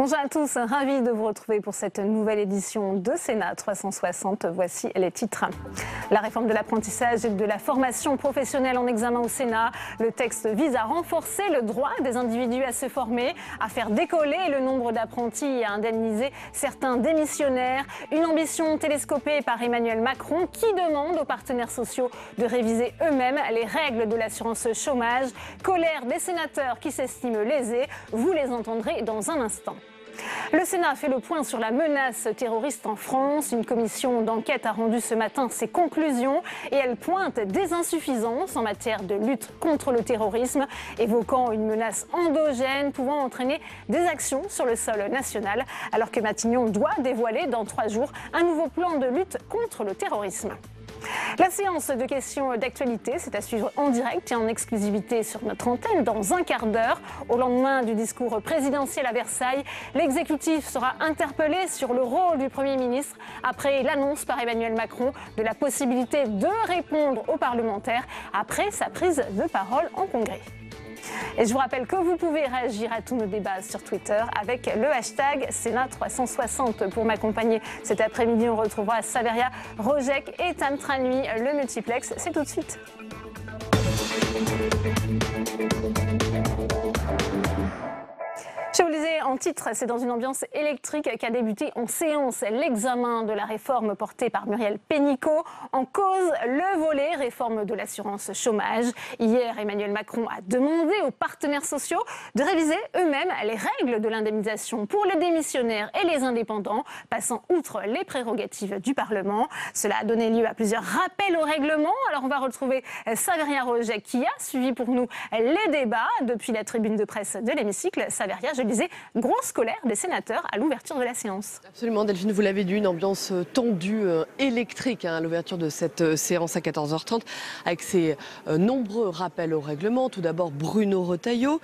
Bonjour à tous, ravi de vous retrouver pour cette nouvelle édition de Sénat 360. Voici les titres. La réforme de l'apprentissage et de la formation professionnelle en examen au Sénat. Le texte vise à renforcer le droit des individus à se former, à faire décoller le nombre d'apprentis et à indemniser certains démissionnaires. Une ambition télescopée par Emmanuel Macron qui demande aux partenaires sociaux de réviser eux-mêmes les règles de l'assurance chômage. Colère des sénateurs qui s'estiment lésés, vous les entendrez dans un instant. Le Sénat fait le point sur la menace terroriste en France. Une commission d'enquête a rendu ce matin ses conclusions et elle pointe des insuffisances en matière de lutte contre le terrorisme, évoquant une menace endogène pouvant entraîner des actions sur le sol national, alors que Matignon doit dévoiler dans 3 jours un nouveau plan de lutte contre le terrorisme. La séance de questions d'actualité, c'est à suivre en direct et en exclusivité sur notre antenne dans un quart d'heure. Au lendemain du discours présidentiel à Versailles, l'exécutif sera interpellé sur le rôle du Premier ministre après l'annonce par Emmanuel Macron de la possibilité de répondre aux parlementaires après sa prise de parole en Congrès. Et je vous rappelle que vous pouvez réagir à tous nos débats sur Twitter avec le hashtag Sénat360. Pour m'accompagner cet après-midi, on retrouvera Saveria Rojek et Tam Tranui. Le multiplex, c'est tout de suite. Je vous le disais en titre, c'est dans une ambiance électrique qu'a débuté en séance l'examen de la réforme portée par Muriel Pénicaud. En cause, le volet réforme de l'assurance chômage. Hier, Emmanuel Macron a demandé aux partenaires sociaux de réviser eux-mêmes les règles de l'indemnisation pour les démissionnaires et les indépendants, passant outre les prérogatives du Parlement. Cela a donné lieu à plusieurs rappels au règlement. Alors on va retrouver Saveria Rojek qui a suivi pour nous les débats depuis la tribune de presse de l'hémicycle. Saveria, je disais, grosse colère des sénateurs à l'ouverture de la séance. Absolument, Delphine, vous l'avez dit, une ambiance tendue, électrique à l'ouverture de cette séance à 14h30 avec ses nombreux rappels au règlement. Tout d'abord, Bruno Retailleau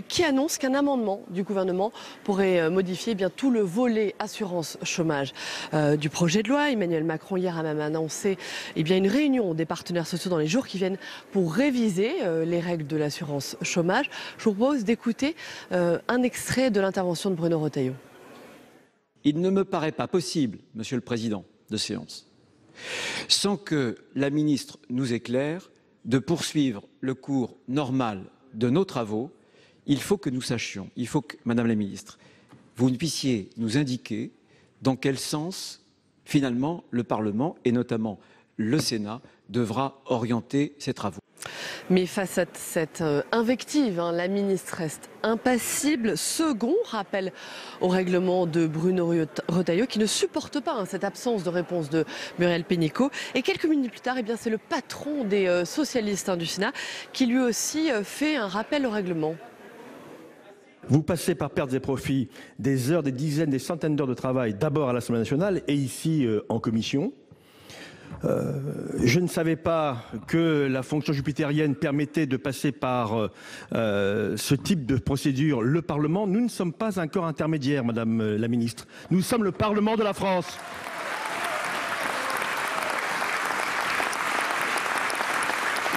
qui annonce qu'un amendement du gouvernement pourrait modifier bien tout le volet assurance chômage du projet de loi. Emmanuel Macron hier a même annoncé une réunion des partenaires sociaux dans les jours qui viennent pour réviser les règles de l'assurance chômage. Je vous propose d'écouter un extrait de l'intervention de Bruno Retailleau. Il ne me paraît pas possible, Monsieur le Président de séance, sans que la ministre nous éclaire, de poursuivre le cours normal de nos travaux. Il faut que nous sachions, il faut que, Madame la Ministre, vous puissiez nous indiquer dans quel sens, finalement, le Parlement, et notamment le Sénat, devra orienter ses travaux. Mais face à cette invective, la ministre reste impassible. Second rappel au règlement de Bruno Retailleau qui ne supporte pas cette absence de réponse de Muriel Pénicaud. Et quelques minutes plus tard, c'est le patron des socialistes du Sénat qui lui aussi fait un rappel au règlement. Vous passez par pertes et profits des heures, des dizaines, des centaines d'heures de travail, d'abord à l'Assemblée nationale et ici en commission. Je ne savais pas que la fonction jupitérienne permettait de passer par ce type de procédure, le Parlement. Nous ne sommes pas un corps intermédiaire, Madame la Ministre. Nous sommes le Parlement de la France.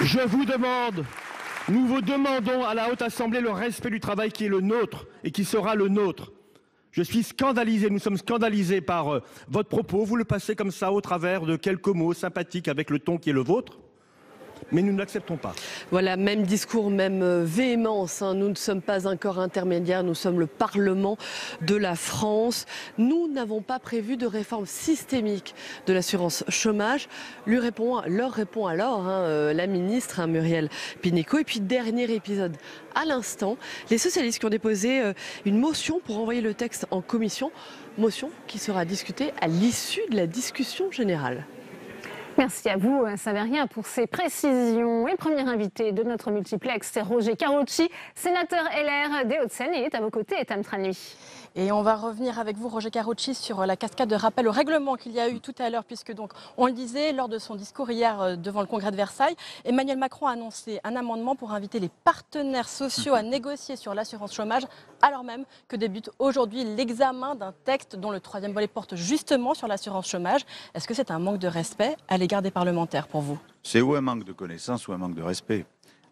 Je vous demande, nous vous demandons à la Haute Assemblée le respect du travail qui est le nôtre et qui sera le nôtre. Je suis scandalisé, nous sommes scandalisés par votre propos. Vous le passez comme ça au travers de quelques mots sympathiques avec le ton qui est le vôtre. Mais nous ne l'acceptons pas. Voilà, même discours, même véhémence. Nous ne sommes pas un corps intermédiaire, nous sommes le Parlement de la France. Nous n'avons pas prévu de réforme systémique de l'assurance chômage. Leur répond alors la ministre Muriel Pénicaud. Et puis dernier épisode à l'instant, les socialistes qui ont déposé une motion pour envoyer le texte en commission. Motion qui sera discutée à l'issue de la discussion générale. Merci à vous, Saveria, pour ces précisions. Et le premier invité de notre multiplex, c'est Roger Carucci, sénateur LR des Hauts-de-Seine. Il est à vos côtés, et Tam Tranui. Et on va revenir avec vous, Roger Carucci, sur la cascade de rappel au règlement qu'il y a eu tout à l'heure, puisque donc, on le disait, lors de son discours hier devant le Congrès de Versailles, Emmanuel Macron a annoncé un amendement pour inviter les partenaires sociaux à négocier sur l'assurance chômage, alors même que débute aujourd'hui l'examen d'un texte dont le troisième volet porte justement sur l'assurance chômage. Est-ce que c'est un manque de respect à l'égard des parlementaires pour vous? C'est ou un manque de connaissance ou un manque de respect.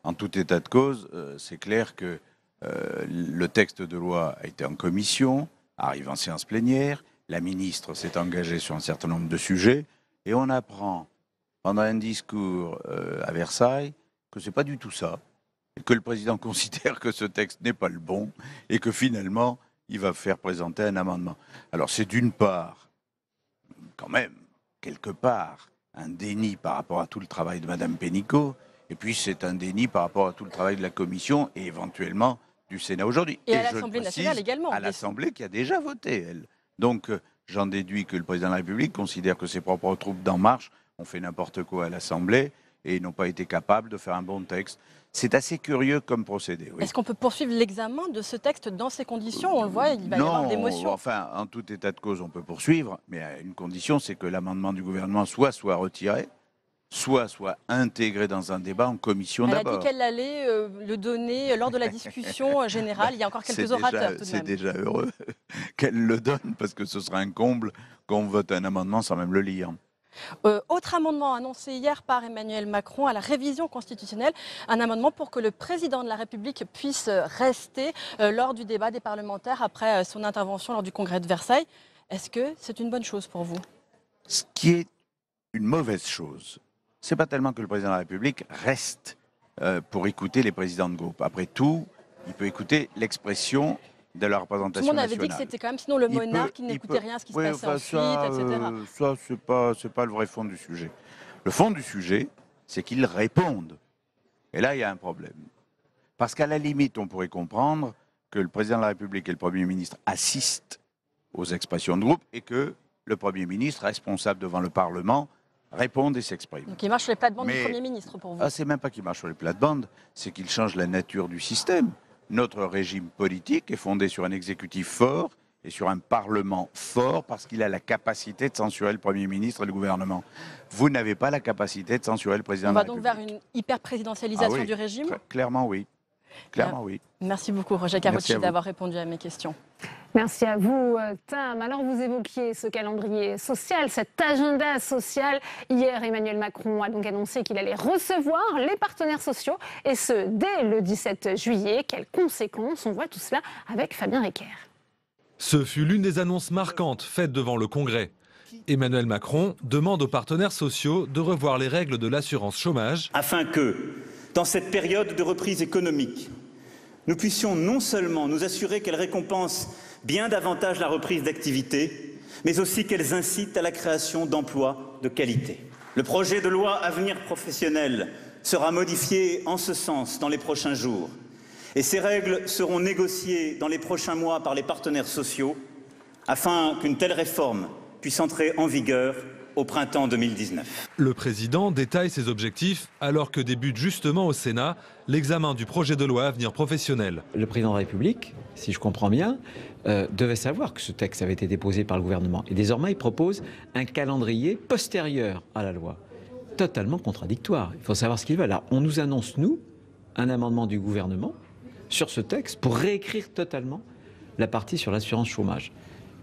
En tout état de cause, c'est clair que le texte de loi a été en commission, arrive en séance plénière, la ministre s'est engagée sur un certain nombre de sujets, et on apprend pendant un discours à Versailles que ce n'est pas du tout ça, et que le président considère que ce texte n'est pas le bon, et que finalement, il va faire présenter un amendement. Alors c'est d'une part, quand même, quelque part, un déni par rapport à tout le travail de Mme Pénicaud, et puis c'est un déni par rapport à tout le travail de la Commission et éventuellement du Sénat aujourd'hui. Et à l'Assemblée nationale également. À l'Assemblée qui a déjà voté, elle. Donc j'en déduis que le président de la République considère que ses propres troupes d'En Marche ont fait n'importe quoi à l'Assemblée et n'ont pas été capables de faire un bon texte. C'est assez curieux comme procédé. Oui. Est-ce qu'on peut poursuivre l'examen de ce texte dans ces conditions? On le voit, il va y avoir des motions. Enfin, en tout état de cause, on peut poursuivre, mais à une condition, c'est que l'amendement du gouvernement soit retiré, soit intégré dans un débat en commission d'abord. Elle a dit qu'elle allait le donner lors de la discussion générale. Il y a encore quelques orateurs tout de même. C'est déjà heureux qu'elle le donne, parce que ce sera un comble qu'on vote un amendement sans même le lire. Autre amendement annoncé hier par Emmanuel Macron à la révision constitutionnelle, un amendement pour que le président de la République puisse rester lors du débat des parlementaires après son intervention lors du congrès de Versailles. Est-ce que c'est une bonne chose pour vous? Ce qui est une mauvaise chose, c'est pas tellement que le président de la République reste pour écouter les présidents de groupe. Après tout, il peut écouter l'expression de la représentation nationale. Tout le monde avait dit que c'était quand même sinon le monarque qui n'écoutait rien à ce qui se passait ensuite, etc. Ça, c'est pas le vrai fond du sujet. Le fond du sujet, c'est qu'ils répondent. Et là, il y a un problème. Parce qu'à la limite, on pourrait comprendre que le président de la République et le Premier ministre assistent aux expressions de groupe et que le Premier ministre, responsable devant le Parlement, répondent et s'expriment. Donc il marche sur les plates-bandes du Premier ministre pour vous? C'est même pas qu'il marche sur les plates-bandes, c'est qu'il change la nature du système. Notre régime politique est fondé sur un exécutif fort et sur un Parlement fort parce qu'il a la capacité de censurer le Premier ministre et le gouvernement. Vous n'avez pas la capacité de censurer le président de la République. On va donc vers une hyper-présidentialisation du régime? Clairement oui. Clairement oui. Merci beaucoup Roger Karoutchi d'avoir répondu à mes questions. Merci à vous, Tam. Alors, vous évoquiez ce calendrier social, cet agenda social. Hier, Emmanuel Macron a donc annoncé qu'il allait recevoir les partenaires sociaux, et ce, dès le 17 juillet. Quelles conséquences? On voit tout cela avec Fabien Recker. Ce fut l'une des annonces marquantes faites devant le Congrès. Emmanuel Macron demande aux partenaires sociaux de revoir les règles de l'assurance chômage, afin que, dans cette période de reprise économique, nous puissions non seulement nous assurer qu'elle récompense bien davantage la reprise d'activité, mais aussi qu'elles incitent à la création d'emplois de qualité. Le projet de loi Avenir professionnel sera modifié en ce sens dans les prochains jours, et ces règles seront négociées dans les prochains mois par les partenaires sociaux, afin qu'une telle réforme puisse entrer en vigueur au printemps 2019. Le président détaille ses objectifs alors que débute justement au Sénat l'examen du projet de loi Avenir professionnel. Le président de la République, si je comprends bien, devait savoir que ce texte avait été déposé par le gouvernement. Et désormais, il propose un calendrier postérieur à la loi. Totalement contradictoire. Il faut savoir ce qu'il veut. Alors, on nous annonce, nous, un amendement du gouvernement sur ce texte pour réécrire totalement la partie sur l'assurance chômage.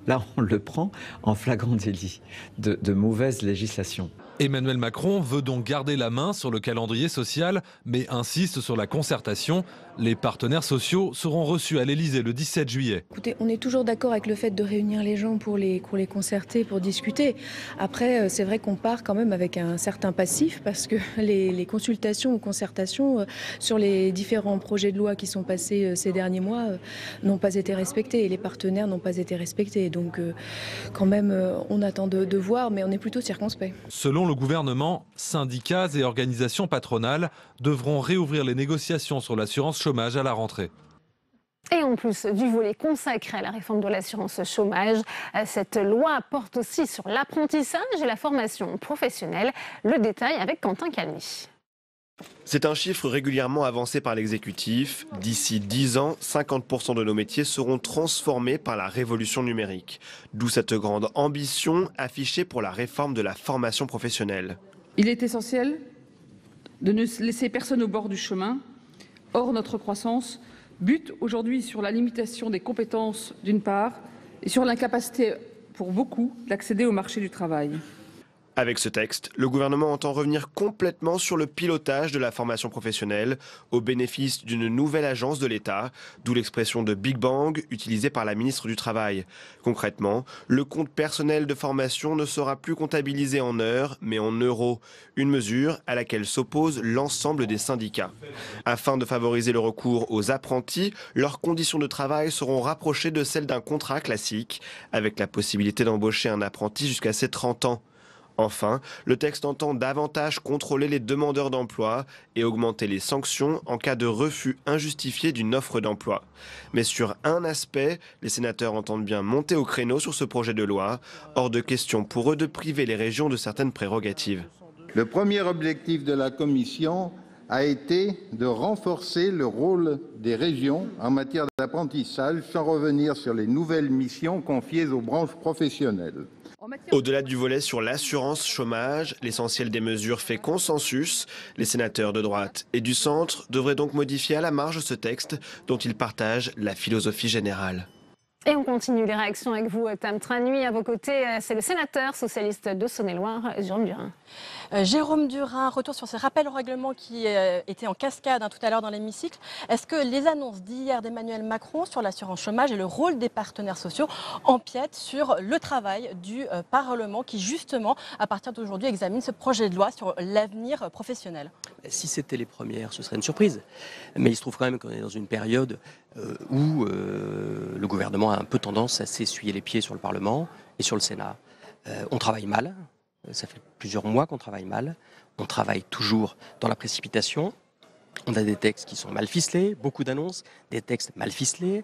Là, on le prend en flagrant délit de mauvaise législation. Emmanuel Macron veut donc garder la main sur le calendrier social, mais insiste sur la concertation. Les partenaires sociaux seront reçus à l'Élysée le 17 juillet. Écoutez, on est toujours d'accord avec le fait de réunir les gens pour les concerter, pour discuter. Après, c'est vrai qu'on part quand même avec un certain passif parce que les consultations ou concertations sur les différents projets de loi qui sont passés ces derniers mois n'ont pas été respectés et les partenaires n'ont pas été respectés. Donc quand même, on attend de voir, mais on est plutôt circonspect. Selon le gouvernement, syndicats et organisations patronales devront réouvrir les négociations sur l'assurance chômage à la rentrée. Et en plus du volet consacré à la réforme de l'assurance chômage, cette loi porte aussi sur l'apprentissage et la formation professionnelle. Le détail avec Quentin Calmy. C'est un chiffre régulièrement avancé par l'exécutif. D'ici 10 ans, 50% de nos métiers seront transformés par la révolution numérique. D'où cette grande ambition affichée pour la réforme de la formation professionnelle. Il est essentiel de ne laisser personne au bord du chemin. Or, notre croissance bute aujourd'hui sur la limitation des compétences d'une part et sur l'incapacité pour beaucoup d'accéder au marché du travail. Avec ce texte, le gouvernement entend revenir complètement sur le pilotage de la formation professionnelle au bénéfice d'une nouvelle agence de l'État, d'où l'expression de Big Bang utilisée par la ministre du Travail. Concrètement, le compte personnel de formation ne sera plus comptabilisé en heures, mais en euros, une mesure à laquelle s'oppose l'ensemble des syndicats. Afin de favoriser le recours aux apprentis, leurs conditions de travail seront rapprochées de celles d'un contrat classique, avec la possibilité d'embaucher un apprenti jusqu'à ses 30 ans. Enfin, le texte entend davantage contrôler les demandeurs d'emploi et augmenter les sanctions en cas de refus injustifié d'une offre d'emploi. Mais sur un aspect, les sénateurs entendent bien monter au créneau sur ce projet de loi. Hors de question pour eux de priver les régions de certaines prérogatives. Le premier objectif de la Commission a été de renforcer le rôle des régions en matière d'apprentissage sans revenir sur les nouvelles missions confiées aux branches professionnelles. Au-delà du volet sur l'assurance chômage, l'essentiel des mesures fait consensus. Les sénateurs de droite et du centre devraient donc modifier à la marge ce texte dont ils partagent la philosophie générale. Et on continue les réactions avec vous, Tam Tranui. À vos côtés, c'est le sénateur socialiste de Saône-et-Loire, Jérôme Durain. Jérôme Durain, retour sur ces rappels au règlement qui étaient en cascade tout à l'heure dans l'hémicycle. Est-ce que les annonces d'hier d'Emmanuel Macron sur l'assurance chômage et le rôle des partenaires sociaux empiètent sur le travail du Parlement qui, justement, à partir d'aujourd'hui, examine ce projet de loi sur l'avenir professionnel? Si c'était les premières, ce serait une surprise. Mais il se trouve quand même qu'on est dans une période où le gouvernement a un peu tendance à s'essuyer les pieds sur le Parlement et sur le Sénat. On travaille mal, ça fait plusieurs mois qu'on travaille mal, on travaille toujours dans la précipitation. On a des textes qui sont mal ficelés, beaucoup d'annonces, des textes mal ficelés,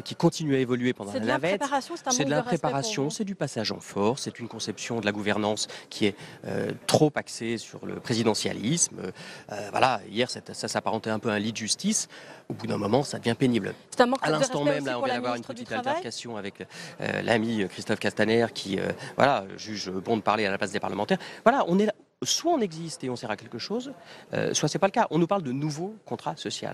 qui continuent à évoluer pendant la navette. C'est de la préparation, c'est du passage en force, c'est une conception de la gouvernance qui est trop axée sur le présidentialisme. Voilà, hier ça s'apparentait un peu à un lit de justice. Au bout d'un moment, ça devient pénible. À l'instant même, là, on vient d'avoir une petite altercation avec l'ami Christophe Castaner qui juge bon de parler à la place des parlementaires. Voilà, on est là. Soit on existe et on sert à quelque chose, soit c'est pas le cas. On nous parle de nouveaux contrats sociaux.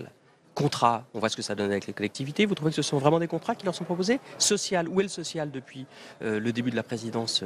Contrats, on voit ce que ça donne avec les collectivités. Vous trouvez que ce sont vraiment des contrats qui leur sont proposés? Social, où est le social depuis le début de la présidence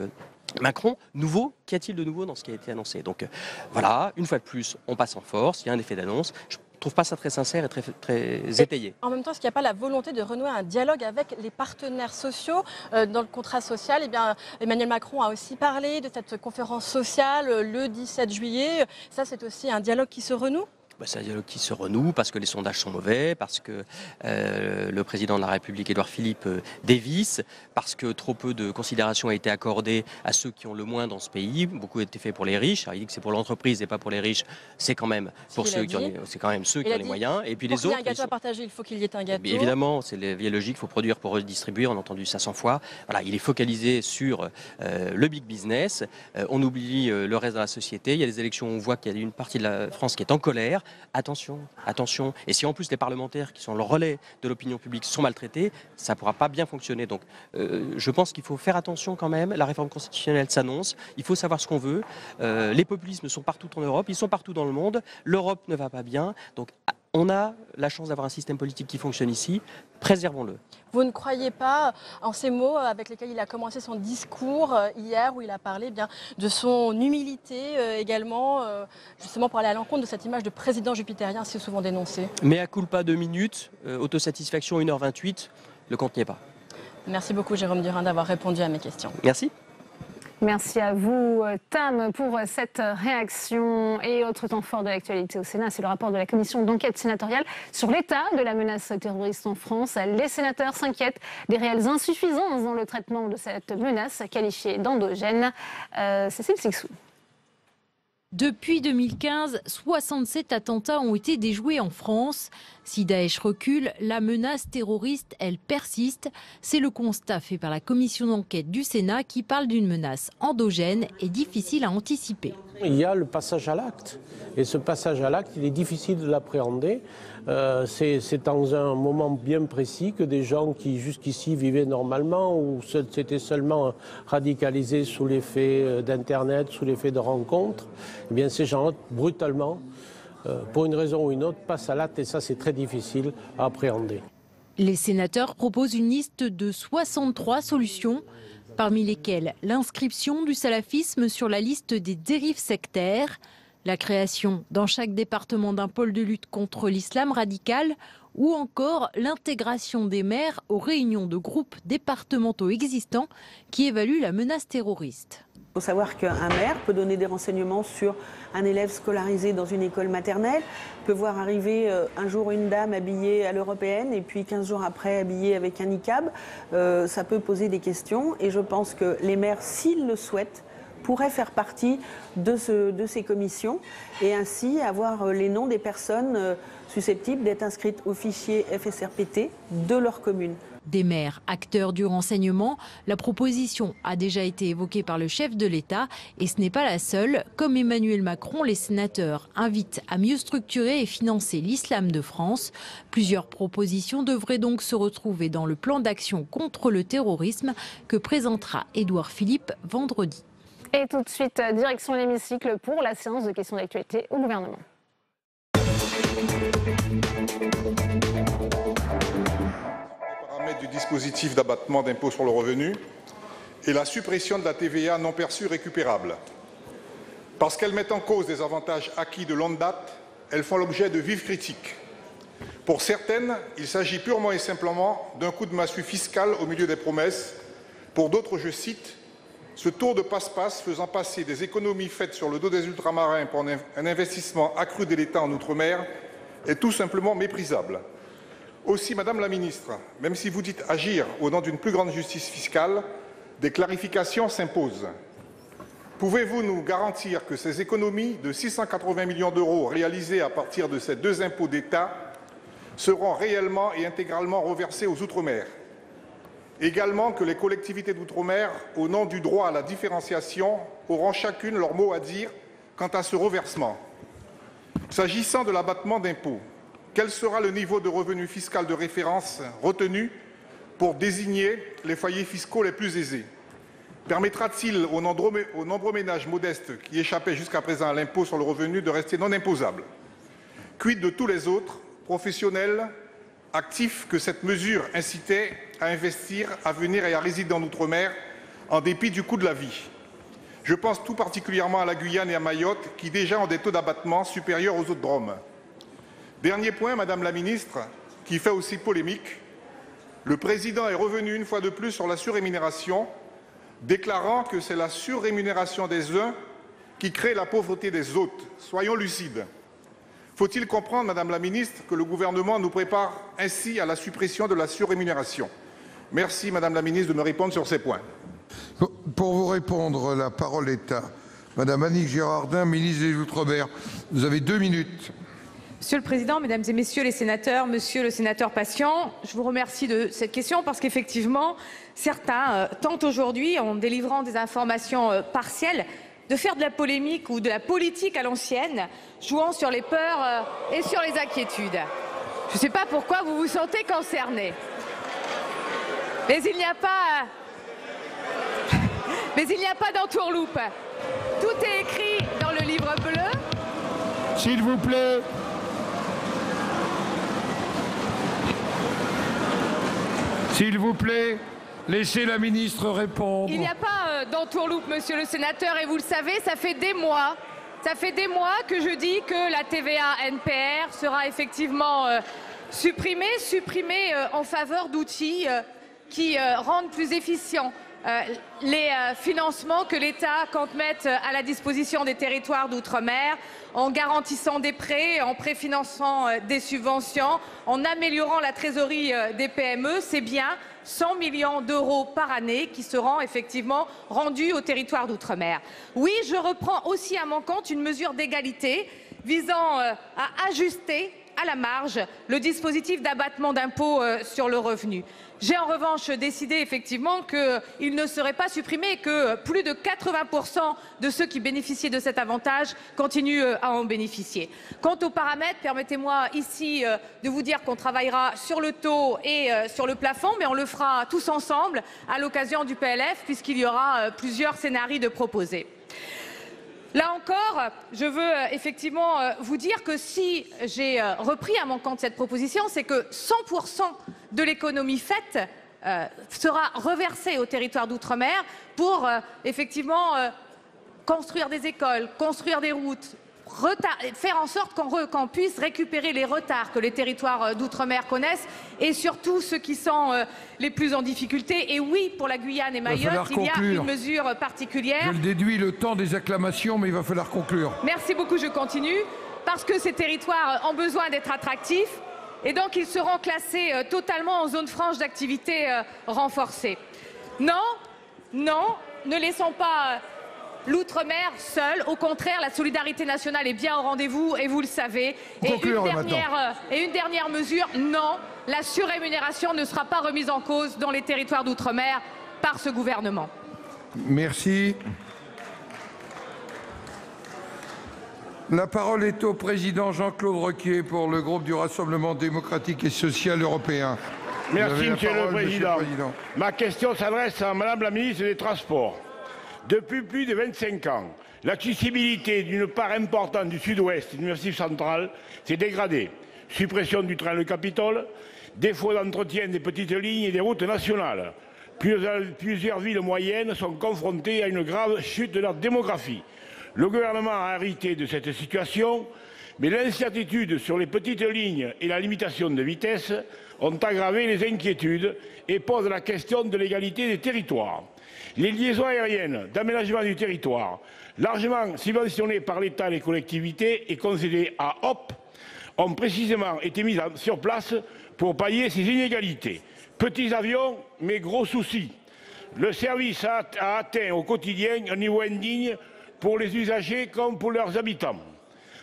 Macron? Nouveau, qu'y a-t-il de nouveau dans ce qui a été annoncé? Donc voilà, une fois de plus, on passe en force, il y a un effet d'annonce. Je trouve pas ça très sincère et très étayé. En même temps, est-ce qu'il n'y a pas la volonté de renouer un dialogue avec les partenaires sociaux dans le contrat social? Eh bien, Emmanuel Macron a aussi parlé de cette conférence sociale le 17 juillet. Ça, c'est aussi un dialogue qui se renoue? C'est un dialogue qui se renoue parce que les sondages sont mauvais, parce que le président de la République, Édouard Philippe, dévisse, parce que trop peu de considération a été accordée à ceux qui ont le moins dans ce pays. Beaucoup a été fait pour les riches. Alors, il dit que c'est pour l'entreprise et pas pour les riches. C'est quand même pour ceux qui ont les moyens. Et puis les autres. Pour qu'il y ait un gâteau à partager, il faut qu'il y ait un gâteau. Mais évidemment, c'est la vieille logique. Il faut produire pour redistribuer. On a entendu ça 100 fois. Voilà, il est focalisé sur le big business. On oublie le reste de la société. Il y a des élections où on voit qu'il y a une partie de la France qui est en colère. Attention, attention. Et si en plus les parlementaires qui sont le relais de l'opinion publique sont maltraités, ça ne pourra pas bien fonctionner. Donc je pense qu'il faut faire attention quand même. La réforme constitutionnelle s'annonce. Il faut savoir ce qu'on veut. Les populismes sont partout en Europe. Ils sont partout dans le monde. L'Europe ne va pas bien. Donc on a la chance d'avoir un système politique qui fonctionne ici. Préservons-le. Vous ne croyez pas en ces mots avec lesquels il a commencé son discours hier, où il a parlé de son humilité également, justement pour aller à l'encontre de cette image de président jupitérien si souvent dénoncée? Mais à culpa 2 minutes, autosatisfaction 1h28, le compte n'y est pas. Merci beaucoup Jérôme Durain d'avoir répondu à mes questions. Merci. Merci à vous, Tam, pour cette réaction. Et autre temps fort de l'actualité au Sénat, c'est le rapport de la commission d'enquête sénatoriale sur l'état de la menace terroriste en France. Les sénateurs s'inquiètent des réelles insuffisances dans le traitement de cette menace qualifiée d'endogène. Cécile Sixou. Depuis 2015, 67 attentats ont été déjoués en France. Si Daesh recule, la menace terroriste, elle persiste. C'est le constat fait par la commission d'enquête du Sénat qui parle d'une menace endogène et difficile à anticiper. Il y a le passage à l'acte. Et ce passage à l'acte, il est difficile de l'appréhender. C'est dans un moment bien précis que des gens qui jusqu'ici vivaient normalement ou s'étaient seulement radicalisés sous l'effet d'Internet, sous l'effet de rencontres, eh bien ces gens brutalement, pour une raison ou une autre, passent à l'acte et ça c'est très difficile à appréhender. Les sénateurs proposent une liste de 63 solutions. parmi lesquels l'inscription du salafisme sur la liste des dérives sectaires, la création dans chaque département d'un pôle de lutte contre l'islam radical ou encore l'intégration des maires aux réunions de groupes départementaux existants qui évaluent la menace terroriste. Il faut savoir qu'un maire peut donner des renseignements sur un élève scolarisé dans une école maternelle, peut voir arriver un jour une dame habillée à l'européenne et puis 15 jours après habillée avec un niqab. Ça peut poser des questions et je pense que les maires, s'ils le souhaitent, pourraient faire partie de ces commissions et ainsi avoir les noms des personnes susceptibles d'être inscrites au fichier FSRPT de leur commune. Des maires, acteurs du renseignement, la proposition a déjà été évoquée par le chef de l'État et ce n'est pas la seule. Comme Emmanuel Macron, les sénateurs invitent à mieux structurer et financer l'islam de France. Plusieurs propositions devraient donc se retrouver dans le plan d'action contre le terrorisme que présentera Édouard Philippe vendredi. Et tout de suite, direction l'hémicycle pour la séance de questions d'actualité au gouvernement. Du dispositif d'abattement d'impôt sur le revenu et la suppression de la TVA non perçue récupérable. Parce qu'elles mettent en cause des avantages acquis de longue date, elles font l'objet de vives critiques. Pour certaines, il s'agit purement et simplement d'un coup de massue fiscal au milieu des promesses. Pour d'autres, je cite, « Ce tour de passe-passe faisant passer des économies faites sur le dos des ultramarins pour un investissement accru de l'État en Outre-mer est tout simplement méprisable. » Aussi, Madame la Ministre, même si vous dites agir au nom d'une plus grande justice fiscale, des clarifications s'imposent. Pouvez-vous nous garantir que ces économies de 680 millions d'euros réalisées à partir de ces deux impôts d'État seront réellement et intégralement reversées aux Outre-mer? Également que les collectivités d'Outre-mer, au nom du droit à la différenciation, auront chacune leur mot à dire quant à ce reversement. S'agissant de l'abattement d'impôts, quel sera le niveau de revenu fiscal de référence retenu pour désigner les foyers fiscaux les plus aisés? Permettra-t-il aux nombreux ménages modestes qui échappaient jusqu'à présent à l'impôt sur le revenu de rester non imposables? Quid de tous les autres professionnels actifs que cette mesure incitait à investir, à venir et à résider en Outre-mer en dépit du coût de la vie? Je pense tout particulièrement à la Guyane et à Mayotte qui déjà ont des taux d'abattement supérieurs aux autres DROM. Dernier point, Madame la Ministre, qui fait aussi polémique. Le Président est revenu une fois de plus sur la surrémunération, déclarant que c'est la surrémunération des uns qui crée la pauvreté des autres. Soyons lucides. Faut-il comprendre, Madame la Ministre, que le gouvernement nous prépare ainsi à la suppression de la surrémunération? Merci, Madame la Ministre, de me répondre sur ces points. Pour vous répondre, la parole est à Madame Annick Girardin, ministre des Outre-mer. Vous avez 2 minutes. Monsieur le Président, Mesdames et Messieurs les sénateurs, Monsieur le sénateur Patient, je vous remercie de cette question parce qu'effectivement, certains tentent aujourd'hui, en délivrant des informations partielles, de faire de la polémique ou de la politique à l'ancienne, jouant sur les peurs et sur les inquiétudes. Je ne sais pas pourquoi vous vous sentez concerné. Mais il n'y a pas d'entourloupe. Tout est écrit dans le livre bleu. S'il vous plaît. S'il vous plaît, laissez la ministre répondre. Il n'y a pas d'entourloupe, monsieur le sénateur, et vous le savez, ça fait des mois que je dis que la TVA NPR sera effectivement supprimée en faveur d'outils qui rendent plus efficients les financements que l'État compte mettre à la disposition des territoires d'outre-mer, en garantissant des prêts, en préfinançant des subventions, en améliorant la trésorerie des PME. C'est bien 100 millions d'euros par année qui seront effectivement rendus aux territoires d'outre-mer. Oui, je reprends aussi à mon compte une mesure d'égalité visant à ajuster à la marge le dispositif d'abattement d'impôt sur le revenu. J'ai en revanche décidé effectivement qu'il ne serait pas supprimé et que plus de 80% de ceux qui bénéficiaient de cet avantage continuent à en bénéficier. Quant aux paramètres, permettez-moi ici de vous dire qu'on travaillera sur le taux et sur le plafond, mais on le fera tous ensemble à l'occasion du PLF puisqu'il y aura plusieurs scénarios de proposés. Là encore, je veux effectivement vous dire que si j'ai repris à mon compte cette proposition, c'est que 100% de l'économie faite sera reversé au territoire d'outre-mer pour effectivement construire des écoles, construire des routes, faire en sorte qu'on puisse récupérer les retards que les territoires d'outre-mer connaissent et surtout ceux qui sont les plus en difficulté. Et oui, pour la Guyane et Mayotte, il y a une mesure particulière. Je le déduis, le temps des acclamations, mais il va falloir conclure. Merci beaucoup, je continue. Parce que ces territoires ont besoin d'être attractifs et donc ils seront classés totalement en zone franche d'activité renforcée. Non, ne laissons pas l'outre-mer seul. Au contraire, la solidarité nationale est bien au rendez-vous et vous le savez. Et une dernière mesure, non, la surrémunération ne sera pas remise en cause dans les territoires d'outre-mer par ce gouvernement. Merci. La parole est au président Jean-Claude Requier pour le groupe du Rassemblement démocratique et social européen. Merci, Monsieur le Président. Ma question s'adresse à Madame la ministre des Transports. Depuis plus de 25 ans, l'accessibilité d'une part importante du sud-ouest et du Massif central s'est dégradée. Suppression du train Le Capitole, défaut d'entretien des petites lignes et des routes nationales. Plusieurs villes moyennes sont confrontées à une grave chute de leur démographie. Le gouvernement a hérité de cette situation, mais l'incertitude sur les petites lignes et la limitation de vitesse ont aggravé les inquiétudes et posent la question de l'égalité des territoires. Les liaisons aériennes d'aménagement du territoire, largement subventionnées par l'État et les collectivités et concédées à Hop, ont précisément été mises sur place pour pallier ces inégalités. Petits avions, mais gros soucis. Le service a atteint au quotidien un niveau indigne pour les usagers comme pour leurs habitants.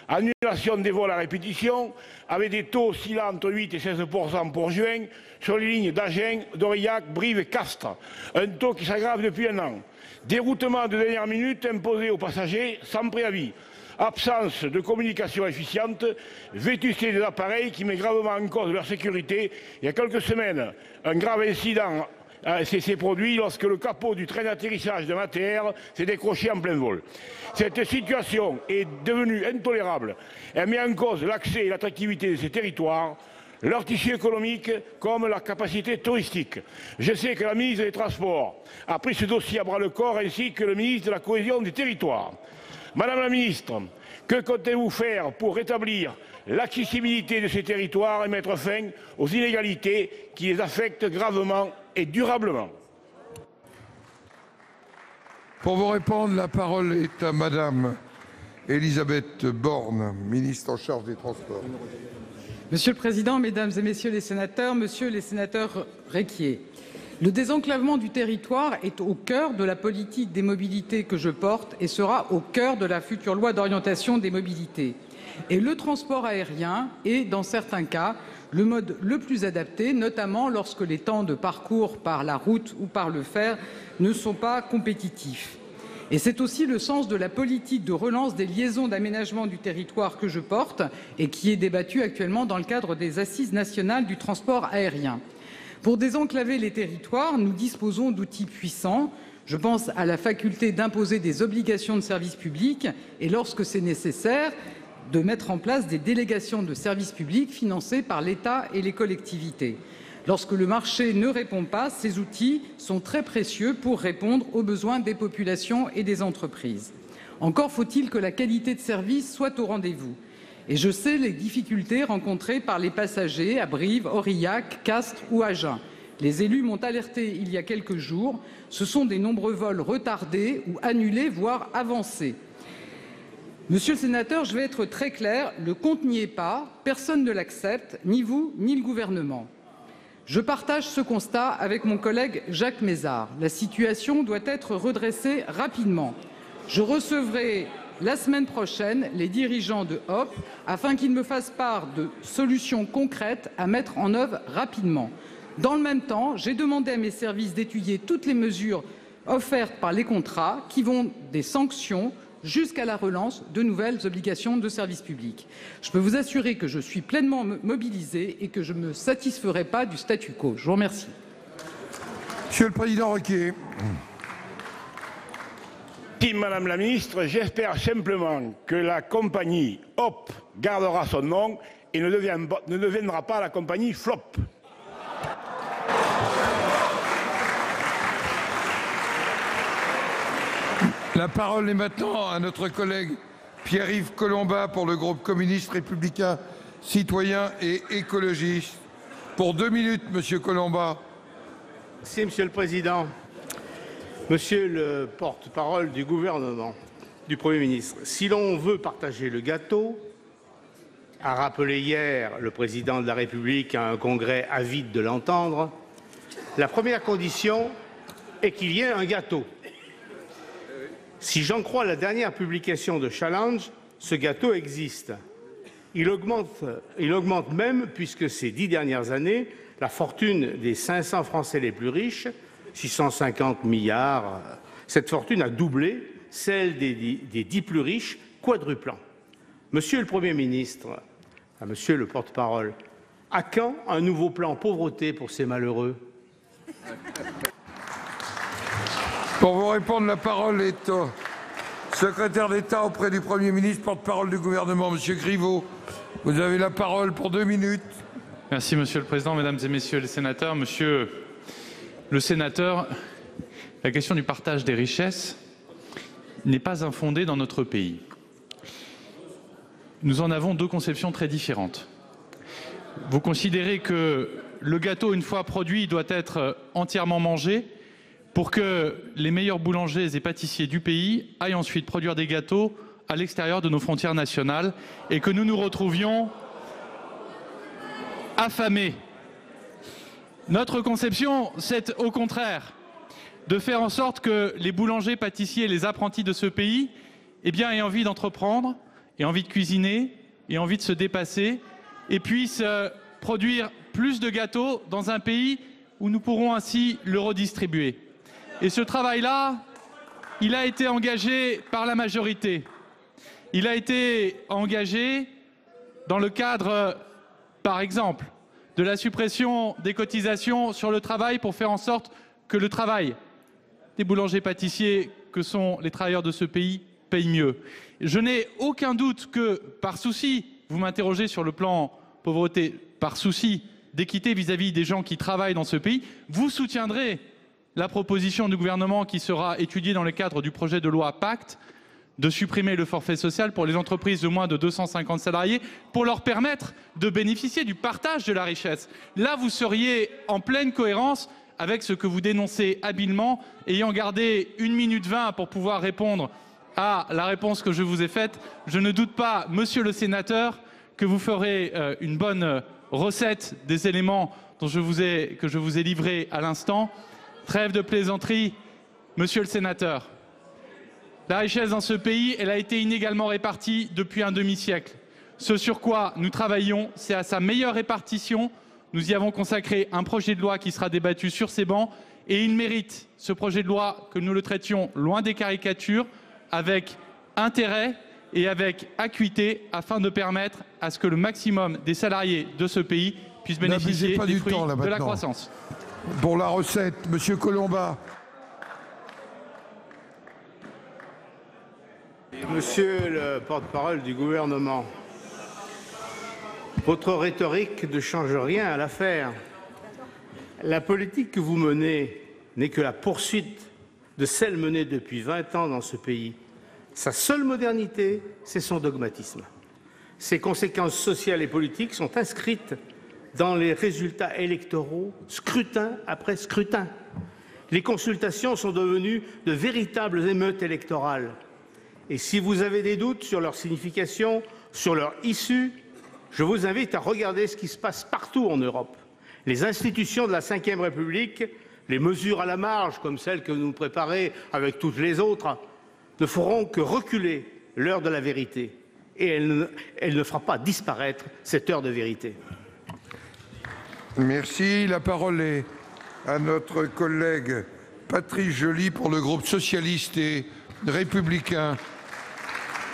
Annulation des vols à répétition, avec des taux oscillant entre 8 et 16% pour juin, sur les lignes d'Agen, d'Aurillac, Brive et Castres. Un taux qui s'aggrave depuis un an. Déroutement de dernière minute imposé aux passagers sans préavis. Absence de communication efficiente, vétusté des appareils qui met gravement en cause leur sécurité. Il y a quelques semaines, un grave incident s'est produit lorsque le capot du train d'atterrissage de Matterre s'est décroché en plein vol. Cette situation est devenue intolérable. Elle met en cause l'accès et l'attractivité de ces territoires, leur tissu économique comme leur capacité touristique. Je sais que la ministre des Transports a pris ce dossier à bras-le-corps ainsi que le ministre de la Cohésion des Territoires. Madame la ministre, que comptez-vous faire pour rétablir l'accessibilité de ces territoires et mettre fin aux inégalités qui les affectent gravement et durablement? Pour vous répondre, la parole est à Madame Elisabeth Borne, ministre en charge des Transports. Monsieur le Président, Mesdames et Messieurs les sénateurs, Monsieur les sénateurs Requier, le désenclavement du territoire est au cœur de la politique des mobilités que je porte et sera au cœur de la future loi d'orientation des mobilités. Et le transport aérien est, dans certains cas, le mode le plus adapté, notamment lorsque les temps de parcours par la route ou par le fer ne sont pas compétitifs. Et c'est aussi le sens de la politique de relance des liaisons d'aménagement du territoire que je porte et qui est débattue actuellement dans le cadre des Assises nationales du transport aérien. Pour désenclaver les territoires, nous disposons d'outils puissants. Je pense à la faculté d'imposer des obligations de service public et, lorsque c'est nécessaire, de mettre en place des délégations de service public financées par l'État et les collectivités. Lorsque le marché ne répond pas, ces outils sont très précieux pour répondre aux besoins des populations et des entreprises. Encore faut-il que la qualité de service soit au rendez-vous. Et je sais les difficultés rencontrées par les passagers à Brive, Aurillac, Castres ou Agen. Les élus m'ont alerté il y a quelques jours. Ce sont des nombreux vols retardés ou annulés, voire avancés. Monsieur le sénateur, je vais être très clair, le compte n'y est pas, personne ne l'accepte, ni vous, ni le gouvernement. Je partage ce constat avec mon collègue Jacques Mézard. La situation doit être redressée rapidement. Je recevrai la semaine prochaine les dirigeants de Hop afin qu'ils me fassent part de solutions concrètes à mettre en œuvre rapidement. Dans le même temps, j'ai demandé à mes services d'étudier toutes les mesures offertes par les contrats qui vont des sanctions jusqu'à la relance de nouvelles obligations de service public. Je peux vous assurer que je suis pleinement mobilisé et que je ne me satisferai pas du statu quo. Je vous remercie. Monsieur le Président Requier. Madame la ministre, j'espère simplement que la compagnie Hop gardera son nom et ne deviendra pas la compagnie Flop. La parole est maintenant à notre collègue Pierre-Yves Collombat pour le groupe communiste républicain citoyen et écologiste. Pour 2 minutes, monsieur Collombat. Merci, Monsieur le Président. Monsieur le porte-parole du gouvernement, du Premier ministre, si l'on veut partager le gâteau, a rappelé hier le Président de la République à un congrès avide de l'entendre, la première condition est qu'il y ait un gâteau. Si j'en crois la dernière publication de Challenge, ce gâteau existe. Il augmente même puisque ces 10 dernières années, la fortune des 500 Français les plus riches, 650 milliards, cette fortune a doublé, celle des 10 plus riches, quadruplant. Monsieur le Premier ministre, monsieur le porte-parole, à quand un nouveau plan pauvreté pour ces malheureux? Pour vous répondre, la parole est au secrétaire d'État auprès du Premier ministre, porte-parole du gouvernement, monsieur Griveaux. Vous avez la parole pour 2 minutes. Merci, Monsieur le Président, Mesdames et Messieurs les sénateurs. Monsieur le sénateur, la question du partage des richesses n'est pas infondée dans notre pays. Nous en avons 2 conceptions très différentes. Vous considérez que le gâteau, une fois produit, doit être entièrement mangé pour que les meilleurs boulangers et pâtissiers du pays aillent ensuite produire des gâteaux à l'extérieur de nos frontières nationales et que nous nous retrouvions affamés. Notre conception, c'est au contraire de faire en sorte que les boulangers, pâtissiers et les apprentis de ce pays aient envie d'entreprendre, aient envie de cuisiner, aient envie de se dépasser et puissent produire plus de gâteaux dans un pays où nous pourrons ainsi le redistribuer. Et ce travail-là, il a été engagé par la majorité. Il a été engagé dans le cadre, par exemple, de la suppression des cotisations sur le travail pour faire en sorte que le travail des boulangers-pâtissiers que sont les travailleurs de ce pays paye mieux. Je n'ai aucun doute que, par souci, vous m'interrogez sur le plan pauvreté, par souci d'équité vis-à-vis des gens qui travaillent dans ce pays, vous soutiendrez la proposition du gouvernement qui sera étudiée dans le cadre du projet de loi Pacte de supprimer le forfait social pour les entreprises de moins de 250 salariés pour leur permettre de bénéficier du partage de la richesse. Là, vous seriez en pleine cohérence avec ce que vous dénoncez habilement, ayant gardé 1 minute 20 pour pouvoir répondre à la réponse que je vous ai faite. Je ne doute pas, monsieur le sénateur, que vous ferez une bonne recette des éléments que je vous ai livrés à l'instant. Trêve de plaisanterie, monsieur le sénateur. La richesse dans ce pays, elle a été inégalement répartie depuis un demi-siècle. Ce sur quoi nous travaillons, c'est à sa meilleure répartition. Nous y avons consacré un projet de loi qui sera débattu sur ces bancs et il mérite, ce projet de loi, que nous le traitions loin des caricatures, avec intérêt et avec acuité, afin de permettre à ce que le maximum des salariés de ce pays puissent bénéficier des fruits de la croissance. Pour la recette, monsieur Collombat. Monsieur le porte-parole du gouvernement, votre rhétorique ne change rien à l'affaire. La politique que vous menez n'est que la poursuite de celle menée depuis 20 ans dans ce pays. Sa seule modernité, c'est son dogmatisme. Ses conséquences sociales et politiques sont inscrites dans les résultats électoraux, scrutin après scrutin. Les consultations sont devenues de véritables émeutes électorales. Et si vous avez des doutes sur leur signification, sur leur issue, je vous invite à regarder ce qui se passe partout en Europe. Les institutions de la Ve République, les mesures à la marge, comme celles que nous préparez avec toutes les autres, ne feront que reculer l'heure de la vérité. Et elle ne fera pas disparaître cette heure de vérité. Merci. La parole est à notre collègue Patrice Joly pour le groupe socialiste et républicain.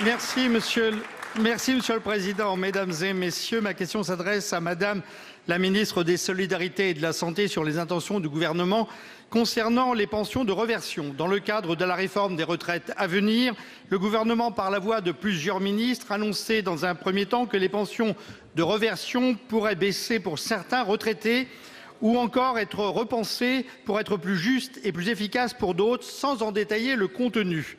Merci, Monsieur le Président. Mesdames et Messieurs, ma question s'adresse à Madame la ministre des Solidarités et de la Santé sur les intentions du gouvernement concernant les pensions de réversion. Dans le cadre de la réforme des retraites à venir, le gouvernement, par la voix de plusieurs ministres, annonçait dans un premier temps que les pensions de réversion pourraient baisser pour certains retraités ou encore être repensées pour être plus justes et plus efficaces pour d'autres, sans en détailler le contenu.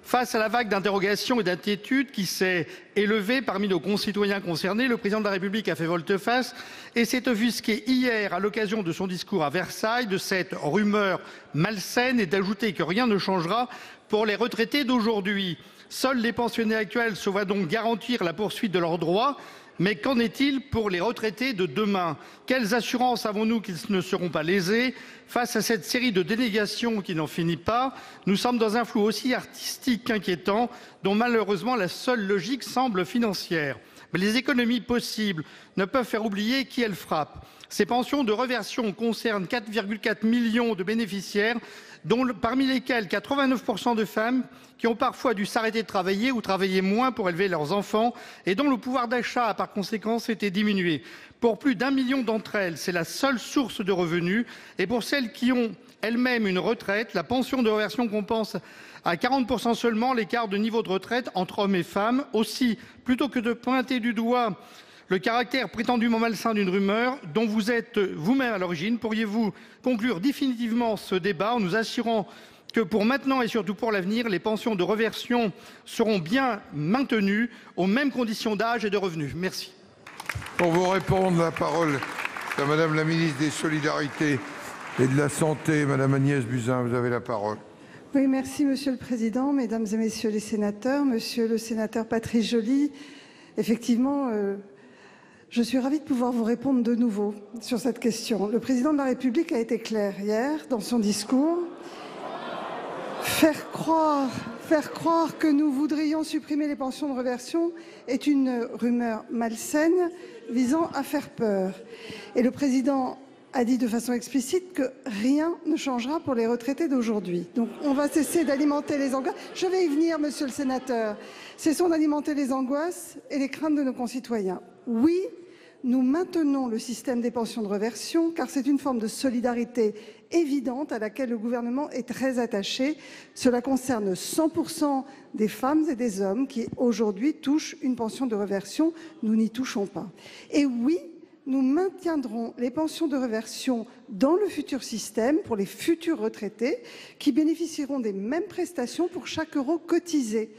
Face à la vague d'interrogations et d'inquiétudes qui s'est élevée parmi nos concitoyens concernés, le président de la République a fait volte-face et s'est offusqué hier à l'occasion de son discours à Versailles de cette rumeur malsaine et d'ajouter que rien ne changera pour les retraités d'aujourd'hui. Seuls les pensionnés actuels se voient donc garantir la poursuite de leurs droits. Mais qu'en est-il pour les retraités de demain? Quelles assurances avons-nous qu'ils ne seront pas lésés? Face à cette série de dénégations qui n'en finit pas, nous sommes dans un flou aussi artistique qu'inquiétant, dont malheureusement la seule logique semble financière. Mais les économies possibles ne peuvent faire oublier qui elles frappent. Ces pensions de réversion concernent 4,4 millions de bénéficiaires, parmi lesquels 89% de femmes qui ont parfois dû s'arrêter de travailler ou travailler moins pour élever leurs enfants et dont le pouvoir d'achat a par conséquent été diminué. Pour plus d'1 million d'entre elles, c'est la seule source de revenus. Et pour celles qui ont elles-mêmes une retraite, la pension de réversion compense à 40% seulement l'écart de niveau de retraite entre hommes et femmes. Aussi, plutôt que de pointer du doigt le caractère prétendument malsain d'une rumeur dont vous êtes vous-même à l'origine, pourriez-vous conclure définitivement ce débat en nous assurant que pour maintenant et surtout pour l'avenir, les pensions de réversion seront bien maintenues aux mêmes conditions d'âge et de revenus? Merci. Pour vous répondre, la parole est à Madame la ministre des Solidarités et de la Santé, Madame Agnès Buzyn. Vous avez la parole. Oui, merci Monsieur le Président, Mesdames et Messieurs les sénateurs, Monsieur le sénateur Patrice Joly. Effectivement, je suis ravie de pouvoir vous répondre de nouveau sur cette question. Le Président de la République a été clair hier dans son discours. Faire croire que nous voudrions supprimer les pensions de réversion est une rumeur malsaine visant à faire peur. Et le Président a dit de façon explicite que rien ne changera pour les retraités d'aujourd'hui. Donc on va cesser d'alimenter les angoisses. Je vais y venir, Monsieur le sénateur. Cessons d'alimenter les angoisses et les craintes de nos concitoyens. Oui, nous maintenons le système des pensions de réversion car c'est une forme de solidarité évidente à laquelle le gouvernement est très attaché. Cela concerne 100% des femmes et des hommes qui aujourd'hui touchent une pension de réversion. Nous n'y touchons pas. Et oui, nous maintiendrons les pensions de réversion dans le futur système pour les futurs retraités qui bénéficieront des mêmes prestations pour chaque euro cotisé.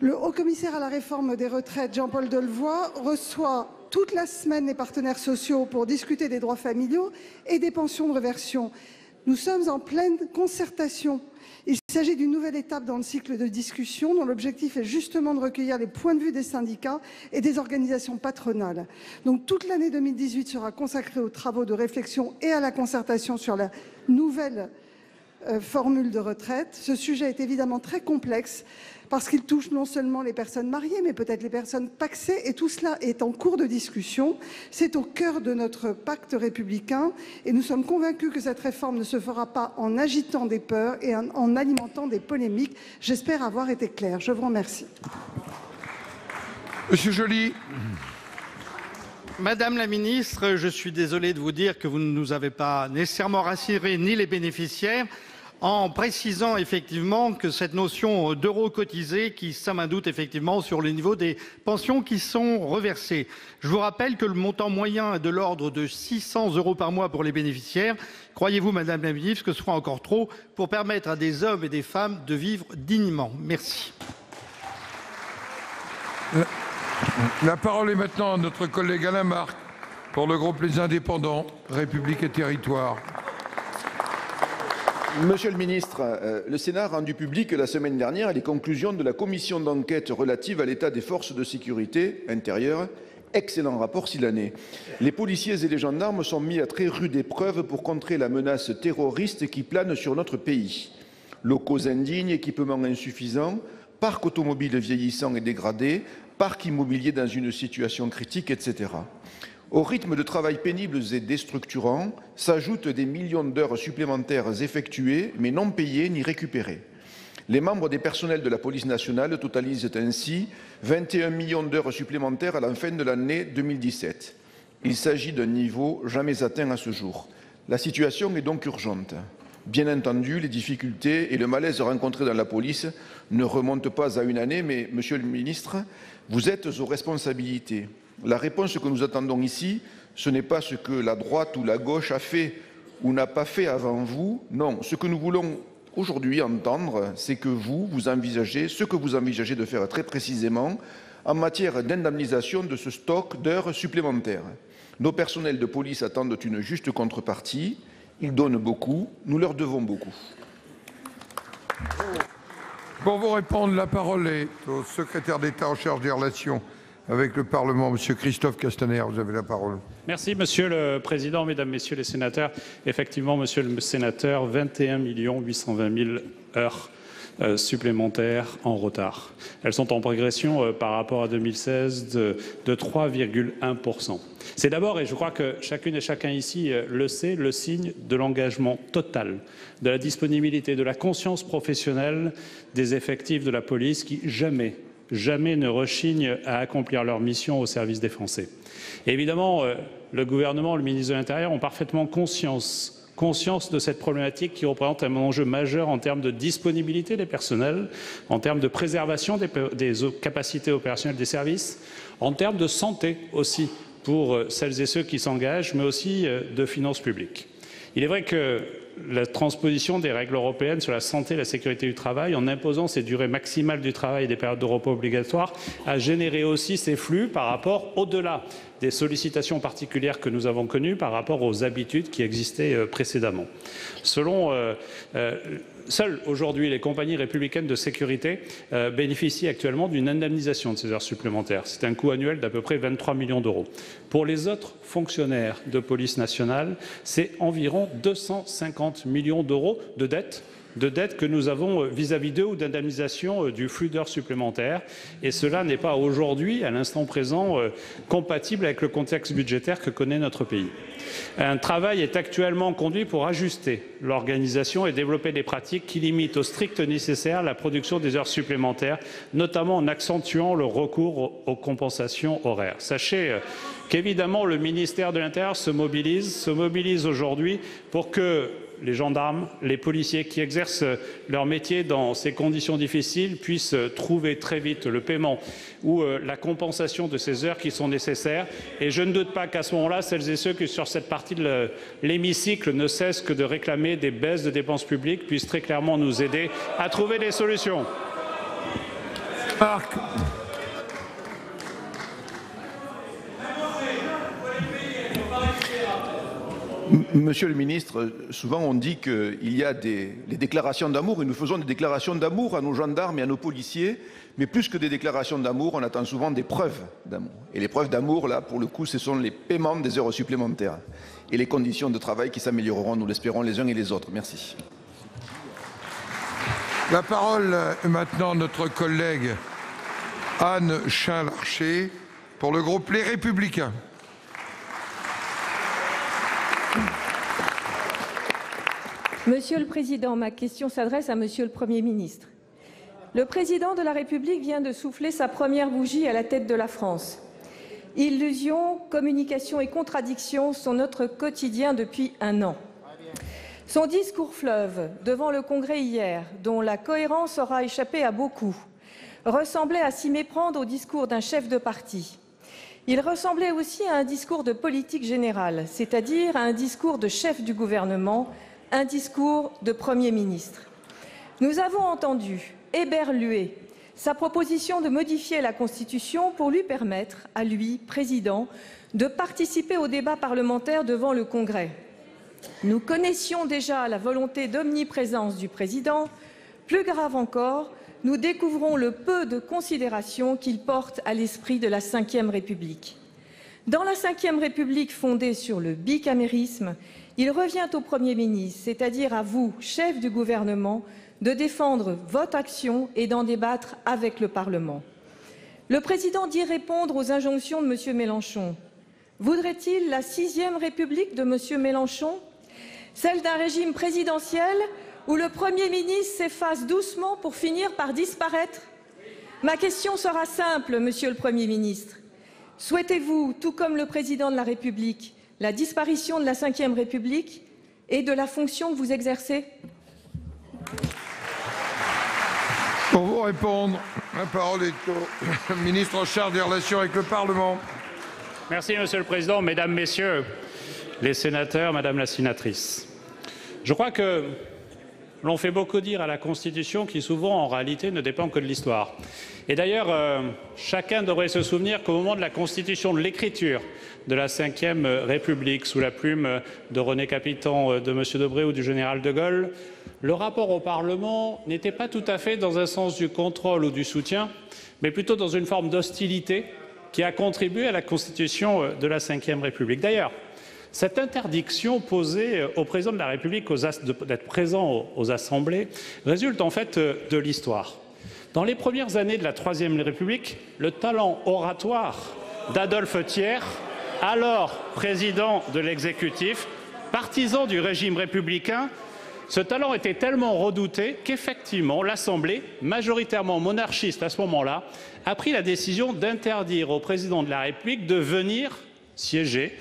Le haut-commissaire à la réforme des retraites, Jean-Paul Delevoye, reçoit toute la semaine les partenaires sociaux pour discuter des droits familiaux et des pensions de réversion. Nous sommes en pleine concertation. Il s'agit d'une nouvelle étape dans le cycle de discussion dont l'objectif est justement de recueillir les points de vue des syndicats et des organisations patronales. Donc toute l'année 2018 sera consacrée aux travaux de réflexion et à la concertation sur la nouvelle formule de retraite. Ce sujet est évidemment très complexe parce qu'il touche non seulement les personnes mariées, mais peut-être les personnes pacsées, et tout cela est en cours de discussion. C'est au cœur de notre pacte républicain, et nous sommes convaincus que cette réforme ne se fera pas en agitant des peurs et en alimentant des polémiques. J'espère avoir été claire. Je vous remercie. Monsieur Joly. Madame la ministre, je suis désolé de vous dire que vous ne nous avez pas nécessairement rassuré ni les bénéficiaires, en précisant effectivement que cette notion d'euros cotisés qui sème un doute effectivement sur le niveau des pensions qui sont reversées. Je vous rappelle que le montant moyen est de l'ordre de 600 € par mois pour les bénéficiaires. Croyez-vous, Madame la ministre, que ce sera encore trop pour permettre à des hommes et des femmes de vivre dignement? Merci. La parole est maintenant à notre collègue Alain Marc pour le groupe Les Indépendants, République et Territoires. Monsieur le ministre, le Sénat a rendu public la semaine dernière les conclusions de la commission d'enquête relative à l'état des forces de sécurité intérieure. Excellent rapport s'il en est. Les policiers et les gendarmes sont mis à très rude épreuve pour contrer la menace terroriste qui plane sur notre pays. Locaux indignes, équipements insuffisants, parc automobile vieillissant et dégradé, parc immobilier dans une situation critique, etc. Au rythme de travail pénibles et déstructurants s'ajoutent des millions d'heures supplémentaires effectuées mais non payées ni récupérées. Les membres des personnels de la police nationale totalisent ainsi 21 millions d'heures supplémentaires à la fin de l'année 2017. Il s'agit d'un niveau jamais atteint à ce jour. La situation est donc urgente. Bien entendu, les difficultés et le malaise rencontrés dans la police ne remontent pas à une année, mais, Monsieur le ministre, vous êtes aux responsabilités. La réponse que nous attendons ici, ce n'est pas ce que la droite ou la gauche a fait ou n'a pas fait avant vous. Non, ce que nous voulons aujourd'hui entendre, c'est que vous envisagez, ce que vous envisagez de faire très précisément en matière d'indemnisation de ce stock d'heures supplémentaires. Nos personnels de police attendent une juste contrepartie. Ils donnent beaucoup, nous leur devons beaucoup. Pour vous répondre, la parole est au secrétaire d'État en charge des relations avec le Parlement, Monsieur Christophe Castaner. Vous avez la parole. Merci, Monsieur le Président, Mesdames, Messieurs les sénateurs. Effectivement, Monsieur le Sénateur, 21 820 000 heures supplémentaires en retard. Elles sont en progression par rapport à 2016 de 3,1%. C'est d'abord, et je crois que chacune et chacun ici le sait, le signe de l'engagement total, de la disponibilité, de la conscience professionnelle des effectifs de la police qui jamais ne rechignent à accomplir leur mission au service des Français. Et évidemment, le gouvernement, le ministre de l'Intérieur ont parfaitement conscience de cette problématique qui représente un enjeu majeur en termes de disponibilité des personnels, en termes de préservation des capacités opérationnelles des services, en termes de santé aussi pour celles et ceux qui s'engagent, mais aussi de finances publiques. Il est vrai que la transposition des règles européennes sur la santé et la sécurité du travail, en imposant ces durées maximales du travail et des périodes de repos obligatoires, a généré aussi ces flux par rapport au-delà des sollicitations particulières que nous avons connues par rapport aux habitudes qui existaient précédemment. Seules aujourd'hui les compagnies républicaines de sécurité bénéficient actuellement d'une indemnisation de ces heures supplémentaires. C'est un coût annuel d'à peu près 23 millions d'euros. Pour les autres fonctionnaires de police nationale, c'est environ 250 millions d'euros de dettes que nous avons vis-à-vis d'eux ou d'indemnisation du flux d'heures supplémentaires. Et cela n'est pas aujourd'hui, à l'instant présent, compatible avec le contexte budgétaire que connaît notre pays. Un travail est actuellement conduit pour ajuster l'organisation et développer des pratiques qui limitent au strict nécessaire la production des heures supplémentaires, notamment en accentuant le recours aux compensations horaires. Sachez qu'évidemment le ministère de l'Intérieur se mobilise aujourd'hui pour que les gendarmes, les policiers qui exercent leur métier dans ces conditions difficiles puissent trouver très vite le paiement ou la compensation de ces heures qui sont nécessaires. Et je ne doute pas qu'à ce moment-là, celles et ceux qui, sur cette partie de l'hémicycle, ne cessent que de réclamer des baisses de dépenses publiques puissent très clairement nous aider à trouver des solutions. Marc. Monsieur le ministre, souvent on dit qu'il y a des déclarations d'amour et nous faisons des déclarations d'amour à nos gendarmes et à nos policiers, mais plus que des déclarations d'amour, on attend souvent des preuves d'amour. Et les preuves d'amour, là, pour le coup, ce sont les paiements des heures supplémentaires et les conditions de travail qui s'amélioreront, nous l'espérons, les uns et les autres. Merci. La parole est maintenant à notre collègue Anne Chain-Larché pour le groupe Les Républicains. Monsieur le Président, ma question s'adresse à Monsieur le Premier ministre. Le Président de la République vient de souffler sa première bougie à la tête de la France. Illusions, communication et contradictions sont notre quotidien depuis un an. Son discours fleuve devant le Congrès hier, dont la cohérence aura échappé à beaucoup, ressemblait à s'y méprendre au discours d'un chef de parti. Il ressemblait aussi à un discours de politique générale, c'est-à-dire à un discours de chef du gouvernement, un discours de Premier ministre. Nous avons entendu éberluer sa proposition de modifier la Constitution pour lui permettre, à lui, président, de participer au débat parlementaire devant le Congrès. Nous connaissions déjà la volonté d'omniprésence du président. Plus grave encore, nous découvrons le peu de considération qu'il porte à l'esprit de la Ve République. Dans la Ve République fondée sur le bicamérisme, il revient au Premier ministre, c'est-à-dire à vous, chef du gouvernement, de défendre votre action et d'en débattre avec le Parlement. Le président dit répondre aux injonctions de M. Mélenchon. Voudrait-il la 6e République de M. Mélenchon, celle d'un régime présidentiel où le Premier ministre s'efface doucement pour finir par disparaître? Ma question sera simple, Monsieur le Premier ministre. Souhaitez-vous, tout comme le Président de la République, la disparition de la Ve République et de la fonction que vous exercez? Pour vous répondre, la parole est au ministre en charge des relations avec le Parlement. Merci, Monsieur le Président. Mesdames, Messieurs les sénateurs, Madame la sénatrice, je crois que l'on fait beaucoup dire à la Constitution qui souvent en réalité ne dépend que de l'histoire. Et d'ailleurs, chacun devrait se souvenir qu'au moment de la constitution de l'écriture de la Ve République, sous la plume de René Capitan, de M. Debré ou du général de Gaulle, le rapport au Parlement n'était pas tout à fait dans un sens du contrôle ou du soutien, mais plutôt dans une forme d'hostilité qui a contribué à la constitution de la Ve République. D'ailleurs, cette interdiction posée au président de la République d'être présent aux assemblées résulte en fait de l'histoire. Dans les premières années de la Troisième République, le talent oratoire d'Adolphe Thiers, alors président de l'exécutif, partisan du régime républicain, ce talent était tellement redouté qu'effectivement l'Assemblée, majoritairement monarchiste à ce moment-là, a pris la décision d'interdire au président de la République de venir siéger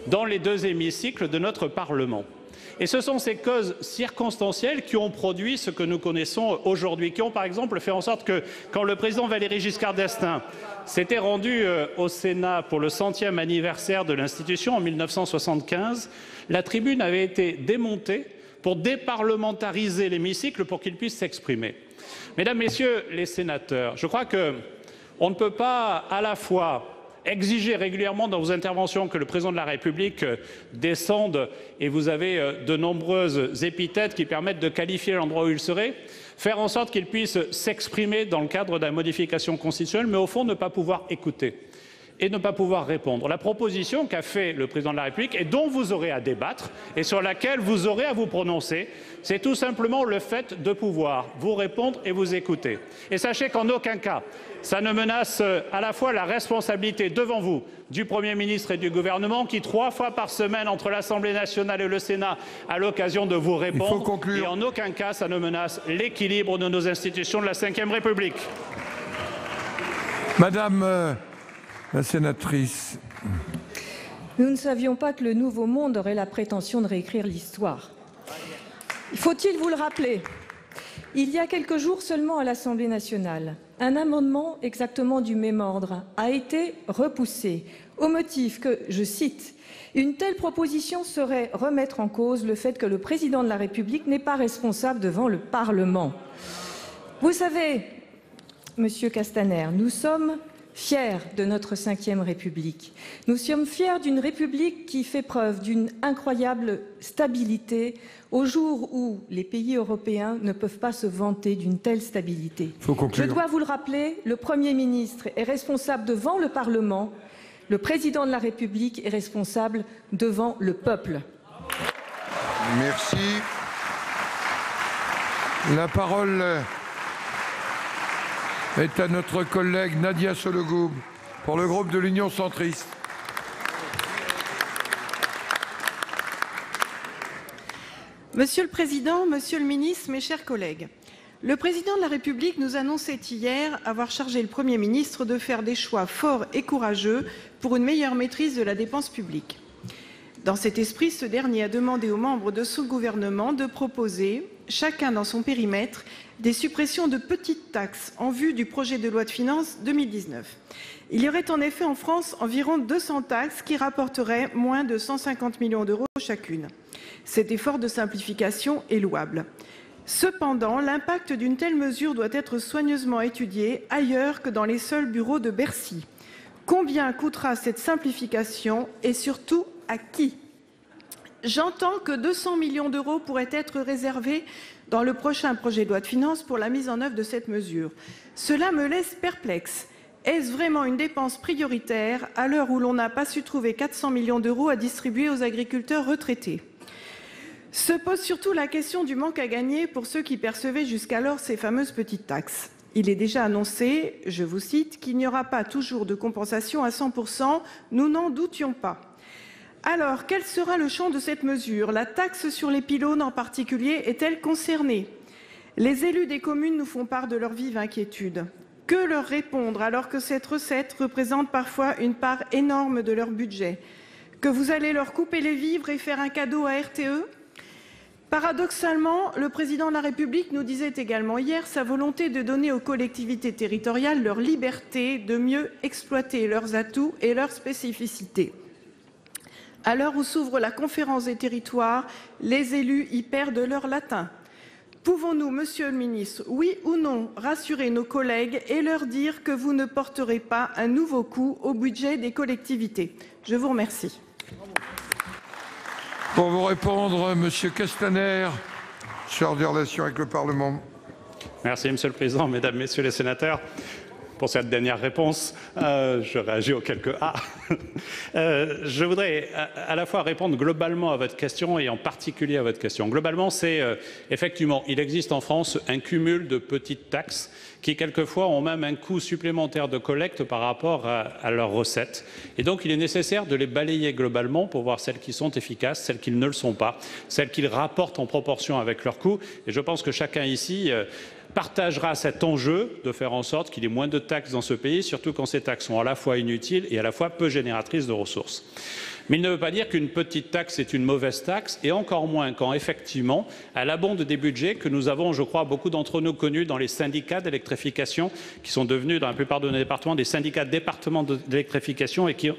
dans les deux hémicycles de notre Parlement. Et ce sont ces causes circonstancielles qui ont produit ce que nous connaissons aujourd'hui, qui ont par exemple fait en sorte que quand le président Valéry Giscard d'Estaing s'était rendu au Sénat pour le 100e anniversaire de l'institution en 1975, la tribune avait été démontée pour déparlementariser l'hémicycle pour qu'il puisse s'exprimer. Mesdames, Messieurs les sénateurs, je crois qu'on ne peut pas à la fois exiger régulièrement dans vos interventions que le président de la République descende, et vous avez de nombreuses épithètes qui permettent de qualifier l'endroit où il serait, faire en sorte qu'il puisse s'exprimer dans le cadre de la modification constitutionnelle, mais au fond ne pas pouvoir écouter et ne pas pouvoir répondre. La proposition qu'a fait le président de la République et dont vous aurez à débattre et sur laquelle vous aurez à vous prononcer, c'est tout simplement le fait de pouvoir vous répondre et vous écouter. Et sachez qu'en aucun cas, ça ne menace à la fois la responsabilité devant vous du Premier ministre et du gouvernement qui, 3 fois par semaine entre l'Assemblée nationale et le Sénat, a l'occasion de vous répondre. Et en aucun cas, ça ne menace l'équilibre de nos institutions de la Ve République. Madame la sénatrice. Nous ne savions pas que le Nouveau Monde aurait la prétention de réécrire l'histoire. Faut-il vous le rappeler? Il y a quelques jours seulement à l'Assemblée nationale, un amendement exactement du même ordre a été repoussé au motif que, je cite, « Une telle proposition serait remettre en cause le fait que le président de la République n'est pas responsable devant le Parlement. » Vous savez, Monsieur Castaner, nous sommes fiers de notre Ve République. Nous sommes fiers d'une République qui fait preuve d'une incroyable stabilité au jour où les pays européens ne peuvent pas se vanter d'une telle stabilité. Je dois vous le rappeler, le Premier ministre est responsable devant le Parlement, le Président de la République est responsable devant le peuple. Merci. La parole est à notre collègue Nadia Sollogoub pour le groupe de l'Union centriste. Monsieur le Président, Monsieur le Ministre, mes chers collègues, le Président de la République nous annonçait hier avoir chargé le Premier ministre de faire des choix forts et courageux pour une meilleure maîtrise de la dépense publique. Dans cet esprit, ce dernier a demandé aux membres de son gouvernement de proposer, chacun dans son périmètre, des suppressions de petites taxes en vue du projet de loi de finances 2019. Il y aurait en effet en France environ 200 taxes qui rapporteraient moins de 150 millions d'euros chacune. Cet effort de simplification est louable. Cependant, l'impact d'une telle mesure doit être soigneusement étudié ailleurs que dans les seuls bureaux de Bercy. Combien coûtera cette simplification et surtout à qui? J'entends que 200 millions d'euros pourraient être réservés dans le prochain projet de loi de finances pour la mise en œuvre de cette mesure. Cela me laisse perplexe. Est-ce vraiment une dépense prioritaire à l'heure où l'on n'a pas su trouver 400 millions d'euros à distribuer aux agriculteurs retraités? Se pose surtout la question du manque à gagner pour ceux qui percevaient jusqu'alors ces fameuses petites taxes. Il est déjà annoncé, je vous cite, qu'il n'y aura pas toujours de compensation à 100%, nous n'en doutions pas. Alors, quel sera le champ de cette mesure? La taxe sur les pylônes en particulier est-elle concernée? Les élus des communes nous font part de leur vive inquiétude. Que leur répondre alors que cette recette représente parfois une part énorme de leur budget? Que vous allez leur couper les vivres et faire un cadeau à RTE? Paradoxalement, le président de la République nous disait également hier sa volonté de donner aux collectivités territoriales leur liberté de mieux exploiter leurs atouts et leurs spécificités. À l'heure où s'ouvre la conférence des territoires, les élus y perdent leur latin. Pouvons-nous, Monsieur le ministre, oui ou non, rassurer nos collègues et leur dire que vous ne porterez pas un nouveau coup au budget des collectivités? Je vous remercie. Pour vous répondre, Monsieur Castaner, chargé des relations avec le Parlement. Merci, Monsieur le Président, Mesdames, Messieurs les sénateurs. Pour cette dernière réponse, je réagis aux quelques « ah ». Je voudrais à la fois répondre globalement à votre question et en particulier à votre question. Globalement, c'est effectivement, il existe en France un cumul de petites taxes qui, quelquefois, ont même un coût supplémentaire de collecte par rapport à leurs recettes. Et donc, il est nécessaire de les balayer globalement pour voir celles qui sont efficaces, celles qui ne le sont pas, celles qui rapportent en proportion avec leurs coûts. Et je pense que chacun ici partagera cet enjeu de faire en sorte qu'il y ait moins de taxes dans ce pays, surtout quand ces taxes sont à la fois inutiles et à la fois peu génératrices de ressources. Mais il ne veut pas dire qu'une petite taxe est une mauvaise taxe, et encore moins quand, effectivement, elle abonde des budgets que nous avons, je crois, beaucoup d'entre nous connus dans les syndicats d'électrification, qui sont devenus, dans la plupart de nos départements, des syndicats de départements d'électrification et qui,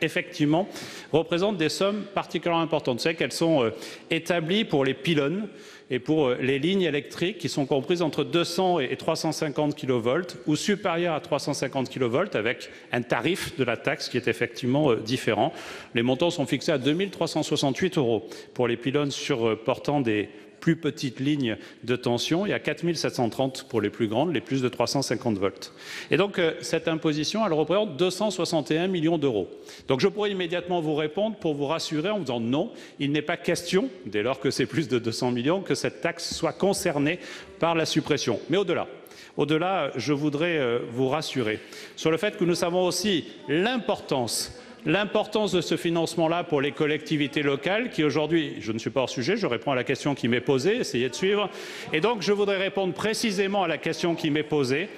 effectivement, représentent des sommes particulièrement importantes. Vous savez qu'elles sont établies pour les pylônes et pour les lignes électriques qui sont comprises entre 200 et 350 kV ou supérieures à 350 kV avec un tarif de la taxe qui est effectivement différent. Les montants sont fixés à 2 368 € pour les pylônes supportant des plus petites lignes de tension et à 4 730 pour les plus grandes, les plus de 350 volts. Et donc, cette imposition, elle représente 261 millions d'euros. Donc, je pourrais immédiatement vous répondre pour vous rassurer en vous disant non, il n'est pas question, dès lors que c'est plus de 200 millions, que cette taxe soit concernée par la suppression. Mais au-delà, je voudrais vous rassurer sur le fait que nous savons aussi l'importance de ce financement-là pour les collectivités locales qui aujourd'hui, je ne suis pas hors sujet, je réponds à la question qui m'est posée, essayez de suivre. Et donc, je voudrais répondre précisément à la question qui m'est posée.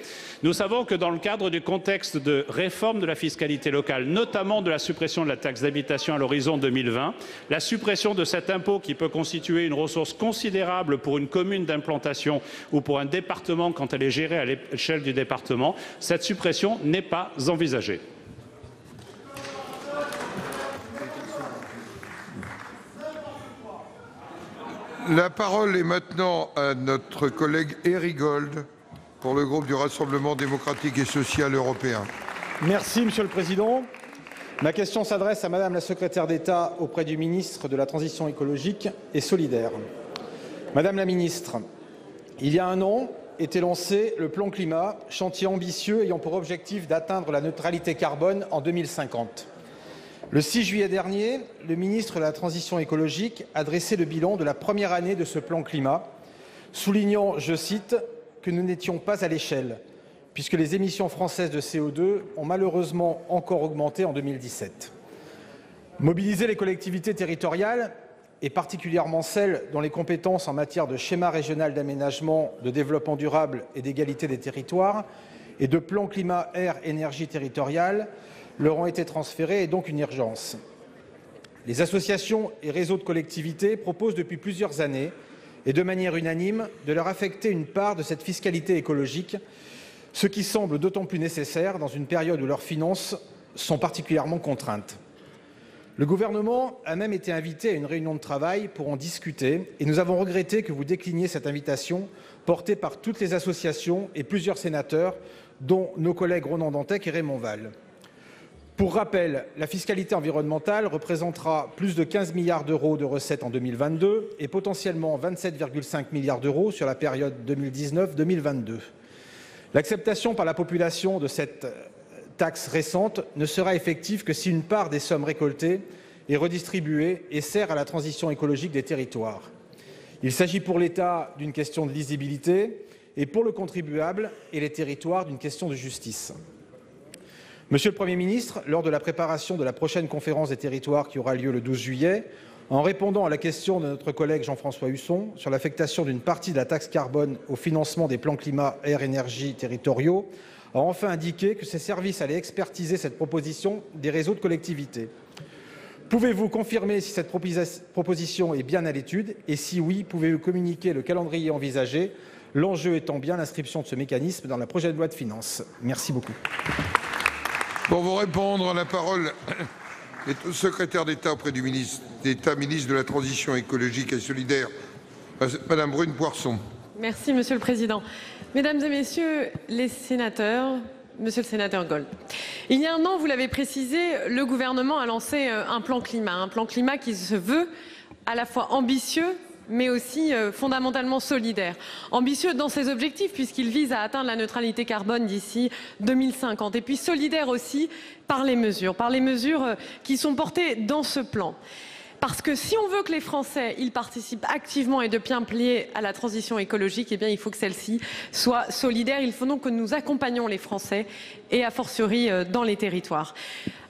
Nous savons que dans le cadre du contexte de réforme de la fiscalité locale, notamment de la suppression de la taxe d'habitation à l'horizon 2020, la suppression de cet impôt qui peut constituer une ressource considérable pour une commune d'implantation ou pour un département quand elle est gérée à l'échelle du département, cette suppression n'est pas envisagée. La parole est maintenant à notre collègue Éric Gold pour le groupe du Rassemblement démocratique et social européen. Merci, Monsieur le Président. Ma question s'adresse à Madame la Secrétaire d'État auprès du ministre de la Transition écologique et solidaire. Madame la Ministre, il y a un an était lancé le plan climat, chantier ambitieux ayant pour objectif d'atteindre la neutralité carbone en 2050. Le 6 juillet dernier, le ministre de la Transition écologique a dressé le bilan de la première année de ce plan climat, soulignant, je cite, que nous n'étions pas à l'échelle, puisque les émissions françaises de CO2 ont malheureusement encore augmenté en 2017. Mobiliser les collectivités territoriales, et particulièrement celles dont les compétences en matière de schéma régional d'aménagement, de développement durable et d'égalité des territoires, et de plan climat-air-énergie territoriale, leur ont été transférées est donc une urgence. Les associations et réseaux de collectivités proposent depuis plusieurs années, et de manière unanime, de leur affecter une part de cette fiscalité écologique, ce qui semble d'autant plus nécessaire dans une période où leurs finances sont particulièrement contraintes. Le gouvernement a même été invité à une réunion de travail pour en discuter, et nous avons regretté que vous décliniez cette invitation portée par toutes les associations et plusieurs sénateurs, dont nos collègues Ronan Dantec et Raymond Vall. Pour rappel, la fiscalité environnementale représentera plus de 15 milliards d'euros de recettes en 2022 et potentiellement 27,5 milliards d'euros sur la période 2019-2022. L'acceptation par la population de cette taxe récente ne sera effective que si une part des sommes récoltées est redistribuée et sert à la transition écologique des territoires. Il s'agit pour l'État d'une question de lisibilité et pour le contribuable et les territoires d'une question de justice. Monsieur le Premier ministre, lors de la préparation de la prochaine conférence des territoires qui aura lieu le 12 juillet, en répondant à la question de notre collègue Jean-François Husson sur l'affectation d'une partie de la taxe carbone au financement des plans climat-air-énergie territoriaux, a enfin indiqué que ses services allaient expertiser cette proposition des réseaux de collectivités. Pouvez-vous confirmer si cette proposition est bien à l'étude et si oui, pouvez-vous communiquer le calendrier envisagé, l'enjeu étant bien l'inscription de ce mécanisme dans la prochaine loi de finances? Merci beaucoup. Pour vous répondre, la parole est au secrétaire d'État auprès du ministre d'État, ministre de la Transition écologique et solidaire, Madame Brune Poirson. Merci, Monsieur le Président. Mesdames et Messieurs les sénateurs, Monsieur le sénateur Gold, il y a un an, vous l'avez précisé, le gouvernement a lancé un plan climat qui se veut à la fois ambitieux, mais aussi fondamentalement solidaire. Ambitieux dans ses objectifs, puisqu'il vise à atteindre la neutralité carbone d'ici 2050. Et puis solidaire aussi par les mesures qui sont portées dans ce plan. Parce que si on veut que les Français ils participent activement et de plein pied à la transition écologique, eh bien, il faut que celle-ci soit solidaire. Il faut donc que nous accompagnions les Français et a fortiori dans les territoires.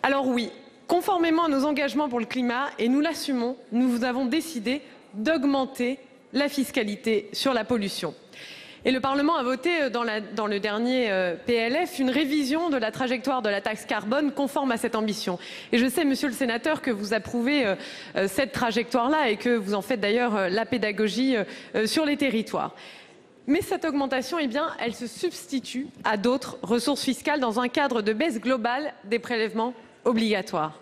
Alors oui, conformément à nos engagements pour le climat, et nous l'assumons, nous avons décidé d'augmenter la fiscalité sur la pollution. Et le Parlement a voté dans le dernier PLF une révision de la trajectoire de la taxe carbone conforme à cette ambition. Et je sais, Monsieur le Sénateur, que vous approuvez cette trajectoire-là et que vous en faites d'ailleurs la pédagogie sur les territoires. Mais cette augmentation, eh bien, elle se substitue à d'autres ressources fiscales dans un cadre de baisse globale des prélèvements obligatoires.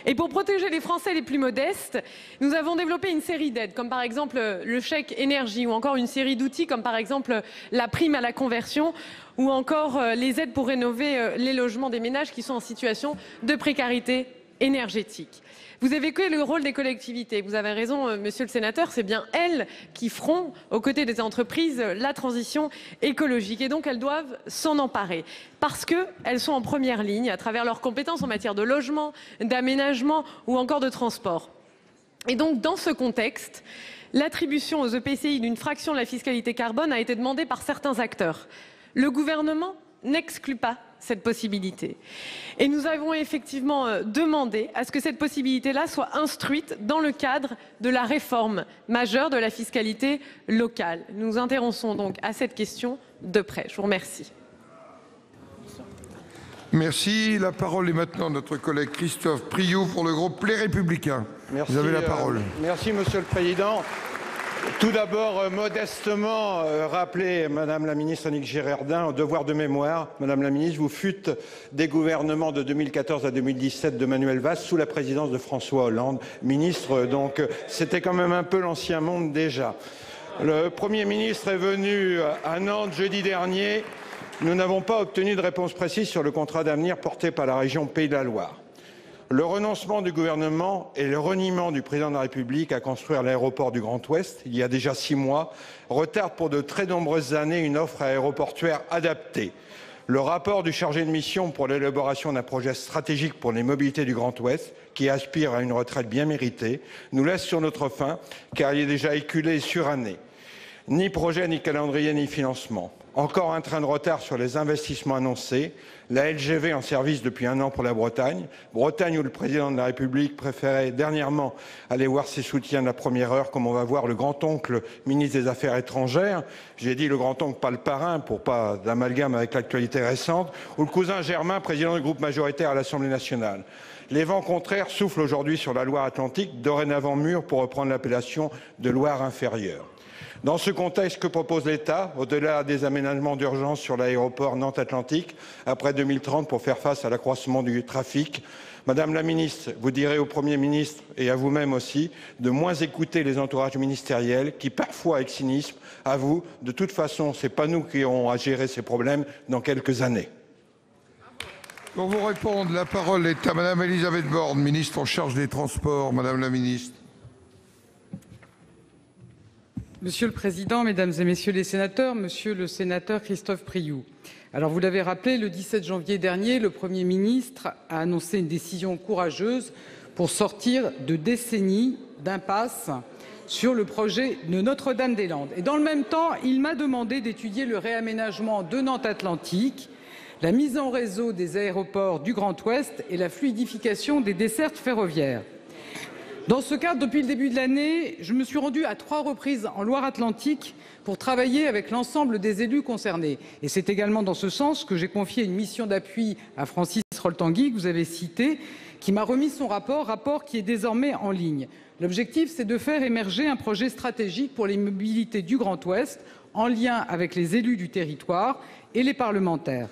Et pour protéger les Français les plus modestes, nous avons développé une série d'aides, comme par exemple le chèque énergie, ou encore une série d'outils, comme par exemple la prime à la conversion, ou encore les aides pour rénover les logements des ménages qui sont en situation de précarité énergétique. Vous évoquez le rôle des collectivités. Vous avez raison, Monsieur le Sénateur, c'est bien elles qui feront, aux côtés des entreprises, la transition écologique. Et donc, elles doivent s'en emparer. Parce qu'elles sont en première ligne à travers leurs compétences en matière de logement, d'aménagement ou encore de transport. Et donc, dans ce contexte, l'attribution aux EPCI d'une fraction de la fiscalité carbone a été demandée par certains acteurs. Le gouvernement n'exclut pas cette possibilité. Et nous avons effectivement demandé à ce que cette possibilité-là soit instruite dans le cadre de la réforme majeure de la fiscalité locale. Nous nous intéressons donc à cette question de près. Je vous remercie. Merci. La parole est maintenant à notre collègue Christophe Priou pour le groupe Les Républicains. Merci, vous avez la parole. Merci, Monsieur le Président. Tout d'abord, modestement, rappeler, Madame la ministre Annick Girardin, au devoir de mémoire. Madame la ministre, vous fûtes des gouvernements de 2014 à 2017 de Manuel Valls sous la présidence de François Hollande, ministre. Donc, c'était quand même un peu l'ancien monde déjà. Le Premier ministre est venu à Nantes jeudi dernier. Nous n'avons pas obtenu de réponse précise sur le contrat d'avenir porté par la région Pays de la Loire. Le renoncement du gouvernement et le reniement du président de la République à construire l'aéroport du Grand Ouest, il y a déjà 6 mois, retardent pour de très nombreuses années une offre aéroportuaire adaptée. Le rapport du chargé de mission pour l'élaboration d'un projet stratégique pour les mobilités du Grand Ouest, qui aspire à une retraite bien méritée, nous laisse sur notre faim, car il est déjà éculé et suranné. Ni projet, ni calendrier, ni financement. Encore un train de retard sur les investissements annoncés. La LGV en service depuis 1 an pour la Bretagne. Bretagne où le président de la République préférait dernièrement aller voir ses soutiens de la première heure, comme on va voir le grand-oncle ministre des Affaires étrangères. J'ai dit le grand-oncle, pas le parrain, pour pas d'amalgame avec l'actualité récente. Ou le cousin Germain, président du groupe majoritaire à l'Assemblée nationale. Les vents contraires soufflent aujourd'hui sur la Loire-Atlantique, dorénavant mûrs pour reprendre l'appellation de Loire inférieure. Dans ce contexte, que propose l'État, au-delà des aménagements d'urgence sur l'aéroport Nantes-Atlantique, après 2030, pour faire face à l'accroissement du trafic? Madame la ministre, vous direz au Premier ministre et à vous-même aussi de moins écouter les entourages ministériels qui, parfois avec cynisme, avouent de toute façon, ce n'est pas nous qui aurons à gérer ces problèmes dans quelques années. Pour vous répondre, la parole est à Madame Elisabeth Borne, ministre en charge des Transports. Madame la ministre. Monsieur le Président, Mesdames et Messieurs les sénateurs, Monsieur le sénateur Christophe Priou. Alors vous l'avez rappelé, le 17 janvier dernier, le Premier ministre a annoncé une décision courageuse pour sortir de décennies d'impasse sur le projet de Notre-Dame-des-Landes. Et dans le même temps, il m'a demandé d'étudier le réaménagement de Nantes-Atlantique, la mise en réseau des aéroports du Grand Ouest et la fluidification des dessertes ferroviaires. Dans ce cadre, depuis le début de l'année, je me suis rendue à 3 reprises en Loire-Atlantique pour travailler avec l'ensemble des élus concernés. Et c'est également dans ce sens que j'ai confié une mission d'appui à Francis Rol-Tanguy, que vous avez cité, qui m'a remis son rapport qui est désormais en ligne. L'objectif, c'est de faire émerger un projet stratégique pour les mobilités du Grand Ouest, en lien avec les élus du territoire et les parlementaires.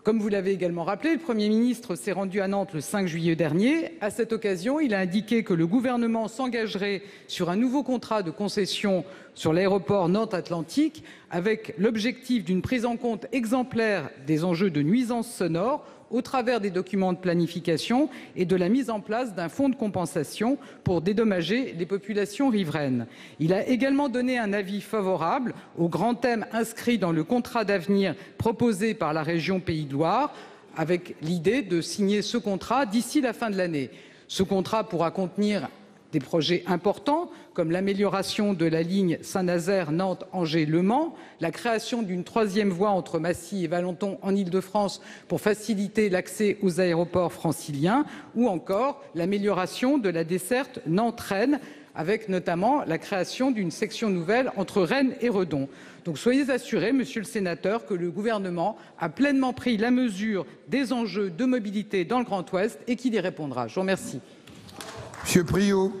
Comme vous l'avez également rappelé, le Premier ministre s'est rendu à Nantes le 5 juillet dernier. À cette occasion, il a indiqué que le gouvernement s'engagerait sur un nouveau contrat de concession sur l'aéroport Nantes-Atlantique avec l'objectif d'une prise en compte exemplaire des enjeux de nuisances sonores au travers des documents de planification et de la mise en place d'un fonds de compensation pour dédommager les populations riveraines. Il a également donné un avis favorable aux grands thèmes inscrits dans le contrat d'avenir proposé par la région Pays de Loire, avec l'idée de signer ce contrat d'ici la fin de l'année. Ce contrat pourra contenir des projets importants comme l'amélioration de la ligne Saint-Nazaire-Nantes-Angers-Le Mans, la création d'une 3e voie entre Massy et Valenton en Île-de-France pour faciliter l'accès aux aéroports franciliens, ou encore l'amélioration de la desserte Nantes-Rennes, avec notamment la création d'une section nouvelle entre Rennes et Redon. Donc soyez assuré, monsieur le sénateur, que le gouvernement a pleinement pris la mesure des enjeux de mobilité dans le Grand Ouest et qu'il y répondra. Je vous remercie. Monsieur Priou.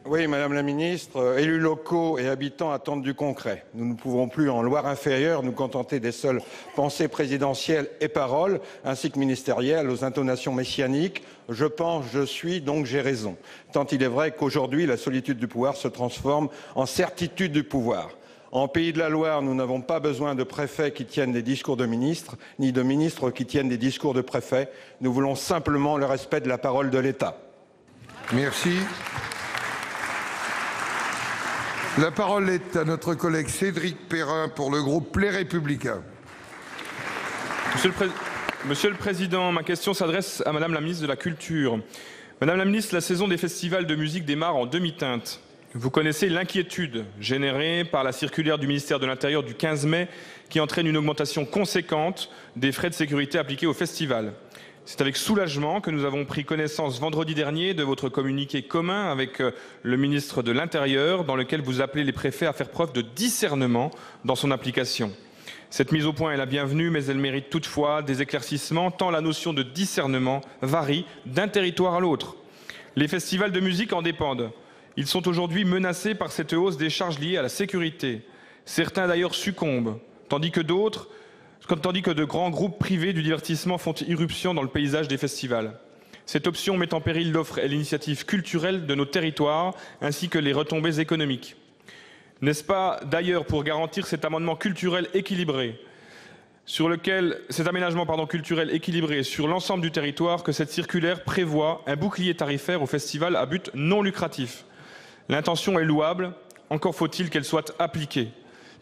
Oui, Madame la Ministre, élus locaux et habitants attendent du concret. Nous ne pouvons plus, en Loire-Inférieure, nous contenter des seules pensées présidentielles et paroles, ainsi que ministérielles, aux intonations messianiques. Je pense, je suis, donc j'ai raison. Tant il est vrai qu'aujourd'hui, la solitude du pouvoir se transforme en certitude du pouvoir. En Pays de la Loire, nous n'avons pas besoin de préfets qui tiennent des discours de ministres, ni de ministres qui tiennent des discours de préfets. Nous voulons simplement le respect de la parole de l'État. Merci. La parole est à notre collègue Cédric Perrin pour le groupe Les Républicains. Monsieur le Président, ma question s'adresse à Madame la Ministre de la Culture. Madame la Ministre, la saison des festivals de musique démarre en demi-teinte. Vous connaissez l'inquiétude générée par la circulaire du ministère de l'Intérieur du 15 mai qui entraîne une augmentation conséquente des frais de sécurité appliqués aux festivals. C'est avec soulagement que nous avons pris connaissance vendredi dernier de votre communiqué commun avec le ministre de l'Intérieur dans lequel vous appelez les préfets à faire preuve de discernement dans son application. Cette mise au point est la bienvenue, mais elle mérite toutefois des éclaircissements tant la notion de discernement varie d'un territoire à l'autre. Les festivals de musique en dépendent. Ils sont aujourd'hui menacés par cette hausse des charges liées à la sécurité. Certains d'ailleurs succombent, tandis que de grands groupes privés du divertissement font irruption dans le paysage des festivals. Cette option met en péril l'offre et l'initiative culturelle de nos territoires, ainsi que les retombées économiques. N'est-ce pas d'ailleurs pour garantir cet aménagement culturel équilibré sur l'ensemble du territoire que cette circulaire prévoit un bouclier tarifaire aux festivals à but non lucratif? L'intention est louable, encore faut-il qu'elle soit appliquée.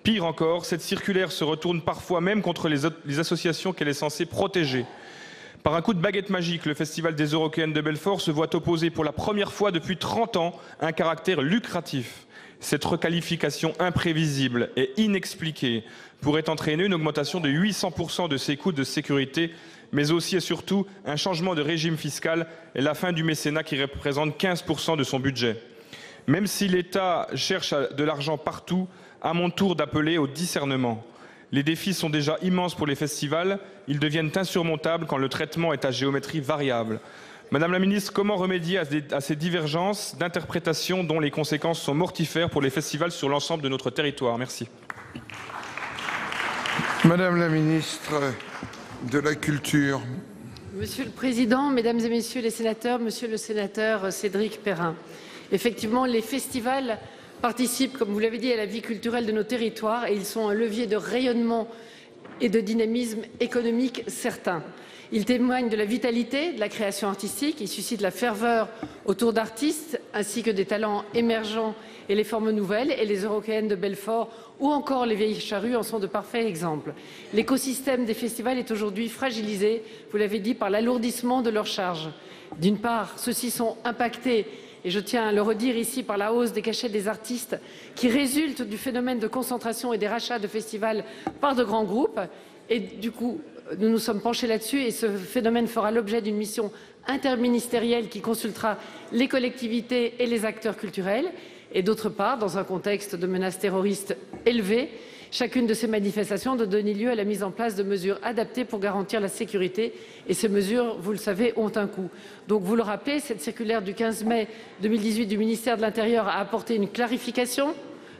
Pire encore, cette circulaire se retourne parfois même contre les associations qu'elle est censée protéger. Par un coup de baguette magique, le Festival des Eurockéennes de Belfort se voit opposer pour la première fois depuis 30 ans un caractère lucratif. Cette requalification imprévisible et inexpliquée pourrait entraîner une augmentation de 800% de ses coûts de sécurité, mais aussi et surtout un changement de régime fiscal et la fin du mécénat qui représente 15% de son budget. Même si l'État cherche de l'argent partout, à mon tour d'appeler au discernement. Les défis sont déjà immenses pour les festivals, ils deviennent insurmontables quand le traitement est à géométrie variable. Madame la Ministre, comment remédier à ces divergences d'interprétation dont les conséquences sont mortifères pour les festivals sur l'ensemble de notre territoire? Merci. Madame la Ministre de la Culture. Monsieur le Président, Mesdames et Messieurs les sénateurs, Monsieur le sénateur Cédric Perrin, effectivement, les festivals participent, comme vous l'avez dit, à la vie culturelle de nos territoires et ils sont un levier de rayonnement et de dynamisme économique certain. Ils témoignent de la vitalité de la création artistique, ils suscitent la ferveur autour d'artistes ainsi que des talents émergents et les formes nouvelles, et les Eurockéennes de Belfort ou encore les Vieilles Charrues en sont de parfaits exemples. L'écosystème des festivals est aujourd'hui fragilisé, vous l'avez dit, par l'alourdissement de leurs charges. D'une part, ceux-ci sont impactés, et je tiens à le redire ici, par la hausse des cachets des artistes qui résulte du phénomène de concentration et des rachats de festivals par de grands groupes. Et du coup, nous nous sommes penchés là-dessus et ce phénomène fera l'objet d'une mission interministérielle qui consultera les collectivités et les acteurs culturels. Et d'autre part, dans un contexte de menaces terroristes élevées, chacune de ces manifestations doit donner lieu à la mise en place de mesures adaptées pour garantir la sécurité. Et ces mesures, vous le savez, ont un coût. Donc, vous le rappelez, cette circulaire du 15 mai 2018 du ministère de l'Intérieur a apporté une clarification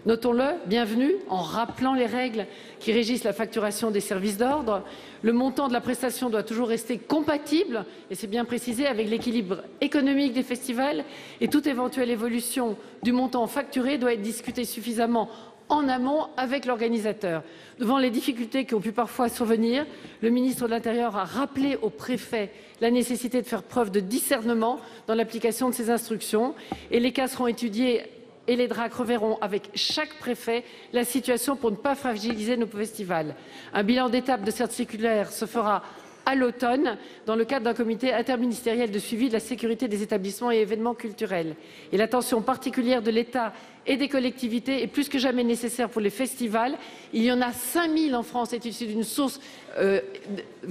Notons-le, bienvenue, en rappelant les règles qui régissent la facturation des services d'ordre. Le montant de la prestation doit toujours rester compatible, et c'est bien précisé, avec l'équilibre économique des festivals, et toute éventuelle évolution du montant facturé doit être discutée suffisamment en amont avec l'organisateur. Devant les difficultés qui ont pu parfois survenir, le ministre de l'Intérieur a rappelé au préfet la nécessité de faire preuve de discernement dans l'application de ces instructions, et les cas seront étudiés et les DRAC reverront avec chaque préfet la situation pour ne pas fragiliser nos festivals. Un bilan d'étape de cette circulaire se fera à l'automne dans le cadre d'un comité interministériel de suivi de la sécurité des établissements et événements culturels. Et l'attention particulière de l'État et des collectivités est plus que jamais nécessaire pour les festivals. Il y en a 5000 en France, c'est issu d'une source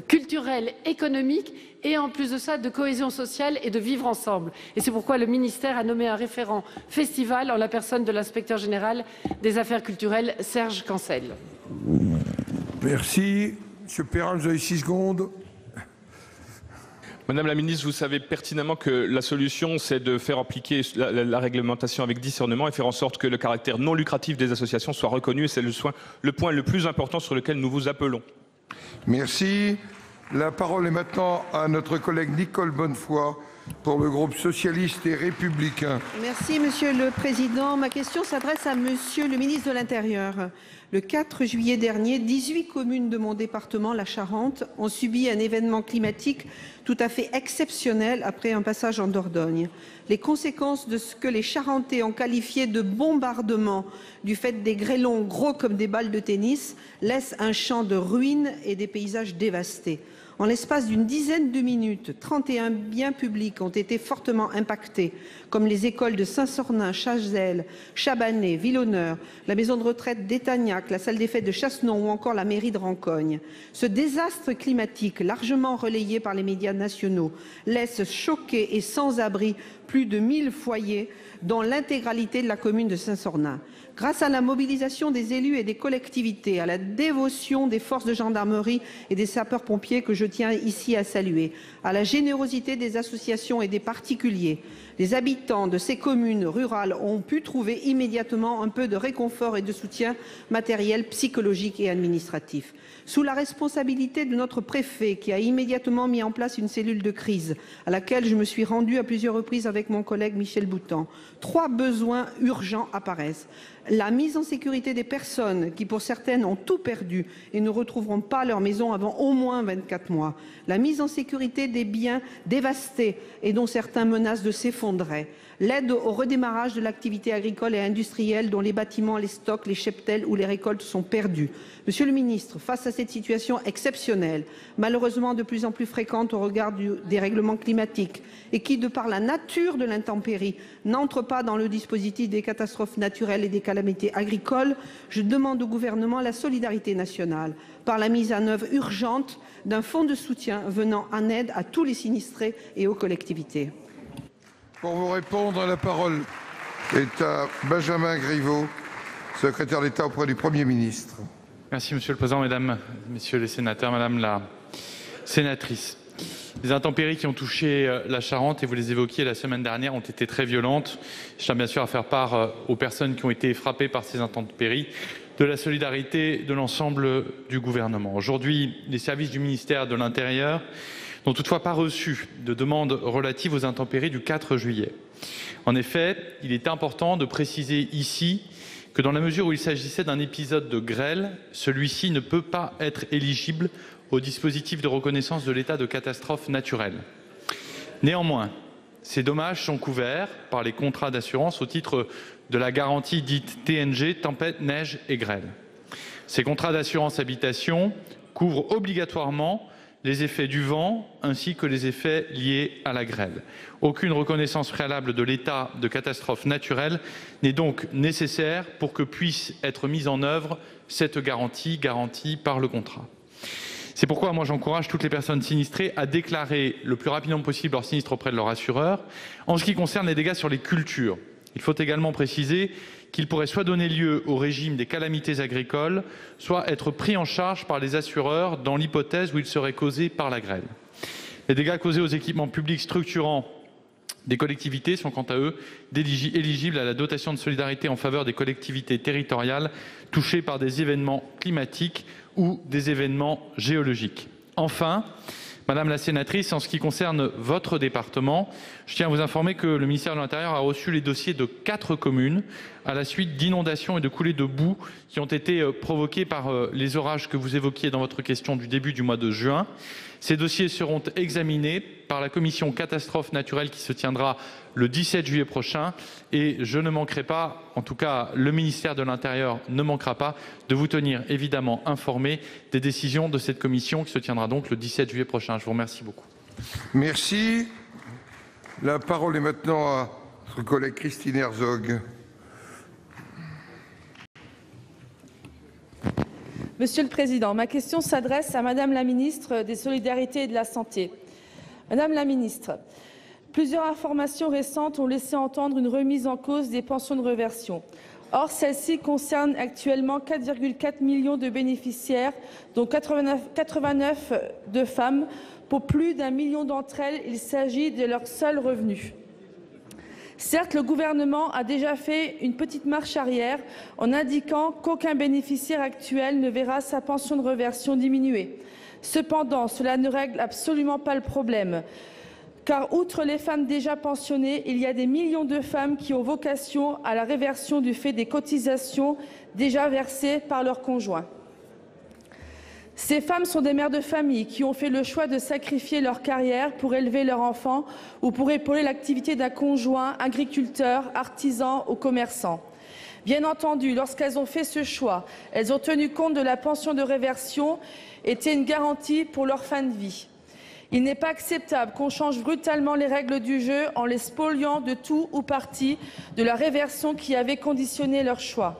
culturelle, économique et en plus de ça de cohésion sociale et de vivre ensemble. Et c'est pourquoi le ministère a nommé un référent festival en la personne de l'inspecteur général des affaires culturelles, Serge Cancel. Merci. Monsieur Perrin, vous avez 6 secondes. Madame la ministre, vous savez pertinemment que la solution, c'est de faire appliquer la réglementation avec discernement et faire en sorte que le caractère non lucratif des associations soit reconnu. C'est le point le plus important sur lequel nous vous appelons. Merci. La parole est maintenant à notre collègue Nicole Bonnefoy pour le groupe socialiste et républicain. Merci Monsieur le Président. Ma question s'adresse à Monsieur le ministre de l'Intérieur. Le 4 juillet dernier, 18 communes de mon département, la Charente, ont subi un événement climatique tout à fait exceptionnel après un passage en Dordogne. Les conséquences de ce que les Charentais ont qualifié de bombardement du fait des grêlons gros comme des balles de tennis laissent un champ de ruines et des paysages dévastés. En l'espace d'une dizaine de minutes, 31 biens publics ont été fortement impactés, comme les écoles de Saint-Sornin, Chazelles, Chabanais, Vilhonneur, la maison de retraite d'Étagnac, la salle des fêtes de Chassenon ou encore la mairie de Rancogne. Ce désastre climatique, largement relayé par les médias nationaux, laisse choqués et sans abri plus de 1000 foyers, dont l'intégralité de la commune de Saint-Sornin. Grâce à la mobilisation des élus et des collectivités, à la dévotion des forces de gendarmerie et des sapeurs-pompiers que je tiens ici à saluer, à la générosité des associations et des particuliers, les habitants de ces communes rurales ont pu trouver immédiatement un peu de réconfort et de soutien matériel, psychologique et administratif. Sous la responsabilité de notre préfet qui a immédiatement mis en place une cellule de crise à laquelle je me suis rendue à plusieurs reprises avec mon collègue Michel Boutan, 3 besoins urgents apparaissent. La mise en sécurité des personnes qui, pour certaines, ont tout perdu et ne retrouveront pas leur maison avant au moins 24 mois. La mise en sécurité des biens dévastés et dont certains menacent de s'effondrer. L'aide au redémarrage de l'activité agricole et industrielle dont les bâtiments, les stocks, les cheptels ou les récoltes sont perdus. Monsieur le ministre, face à cette situation exceptionnelle, malheureusement de plus en plus fréquente au regard des règlements climatiques et qui, de par la nature de l'intempérie, n'entre pas dans le dispositif des catastrophes naturelles et des calamités agricoles, je demande au gouvernement la solidarité nationale par la mise en œuvre urgente d'un fonds de soutien venant en aide à tous les sinistrés et aux collectivités. Pour vous répondre, la parole est à Benjamin Griveaux, secrétaire d'État auprès du Premier ministre. Merci Monsieur le Président, Mesdames, Messieurs les sénateurs, Madame la sénatrice. Les intempéries qui ont touché la Charente, et vous les évoquiez la semaine dernière, ont été très violentes. Je tiens bien sûr à faire part aux personnes qui ont été frappées par ces intempéries de la solidarité de l'ensemble du gouvernement. Aujourd'hui, les services du ministère de l'Intérieur n'ont toutefois pas reçu de demande relative aux intempéries du 4 juillet. En effet, il est important de préciser ici que dans la mesure où il s'agissait d'un épisode de grêle, celui-ci ne peut pas être éligible au dispositif de reconnaissance de l'état de catastrophe naturelle. Néanmoins, ces dommages sont couverts par les contrats d'assurance au titre de la garantie dite TNG, tempête, neige et grêle. Ces contrats d'assurance habitation couvrent obligatoirement les effets du vent ainsi que les effets liés à la grêle. Aucune reconnaissance préalable de l'état de catastrophe naturelle n'est donc nécessaire pour que puisse être mise en œuvre cette garantie par le contrat. C'est pourquoi j'encourage toutes les personnes sinistrées à déclarer le plus rapidement possible leur sinistre auprès de leur assureur. En ce qui concerne les dégâts sur les cultures, il faut également préciser qu'il pourrait soit donner lieu au régime des calamités agricoles, soit être pris en charge par les assureurs dans l'hypothèse où ils seraient causés par la grêle. Les dégâts causés aux équipements publics structurants des collectivités sont quant à eux éligibles à la dotation de solidarité en faveur des collectivités territoriales touchées par des événements climatiques ou des événements géologiques. Enfin, Madame la sénatrice, en ce qui concerne votre département, je tiens à vous informer que le ministère de l'Intérieur a reçu les dossiers de 4 communes à la suite d'inondations et de coulées de boue qui ont été provoquées par les orages que vous évoquiez dans votre question du début du mois de juin. Ces dossiers seront examinés par la commission catastrophes naturelles qui se tiendra le 17 juillet prochain et je ne manquerai pas, en tout cas le ministère de l'Intérieur ne manquera pas de vous tenir évidemment informé des décisions de cette commission qui se tiendra donc le 17 juillet prochain. Je vous remercie beaucoup. Merci. La parole est maintenant à notre collègue Christine Herzog. Monsieur le Président, ma question s'adresse à Madame la ministre des Solidarités et de la Santé. Madame la ministre, plusieurs informations récentes ont laissé entendre une remise en cause des pensions de réversion. Or, celle-ci concerne actuellement 4,4 millions de bénéficiaires, dont 89 de femmes. Pour plus d'1 million d'entre elles, il s'agit de leur seul revenu. Certes, le gouvernement a déjà fait une petite marche arrière en indiquant qu'aucun bénéficiaire actuel ne verra sa pension de réversion diminuer. Cependant, cela ne règle absolument pas le problème. Car outre les femmes déjà pensionnées, il y a des millions de femmes qui ont vocation à la réversion du fait des cotisations déjà versées par leurs conjoints. Ces femmes sont des mères de famille qui ont fait le choix de sacrifier leur carrière pour élever leurs enfants ou pour épauler l'activité d'un conjoint, agriculteur, artisan ou commerçant. Bien entendu, lorsqu'elles ont fait ce choix, elles ont tenu compte de la pension de réversion était une garantie pour leur fin de vie. Il n'est pas acceptable qu'on change brutalement les règles du jeu en les spoliant de tout ou partie de la réversion qui avait conditionné leur choix.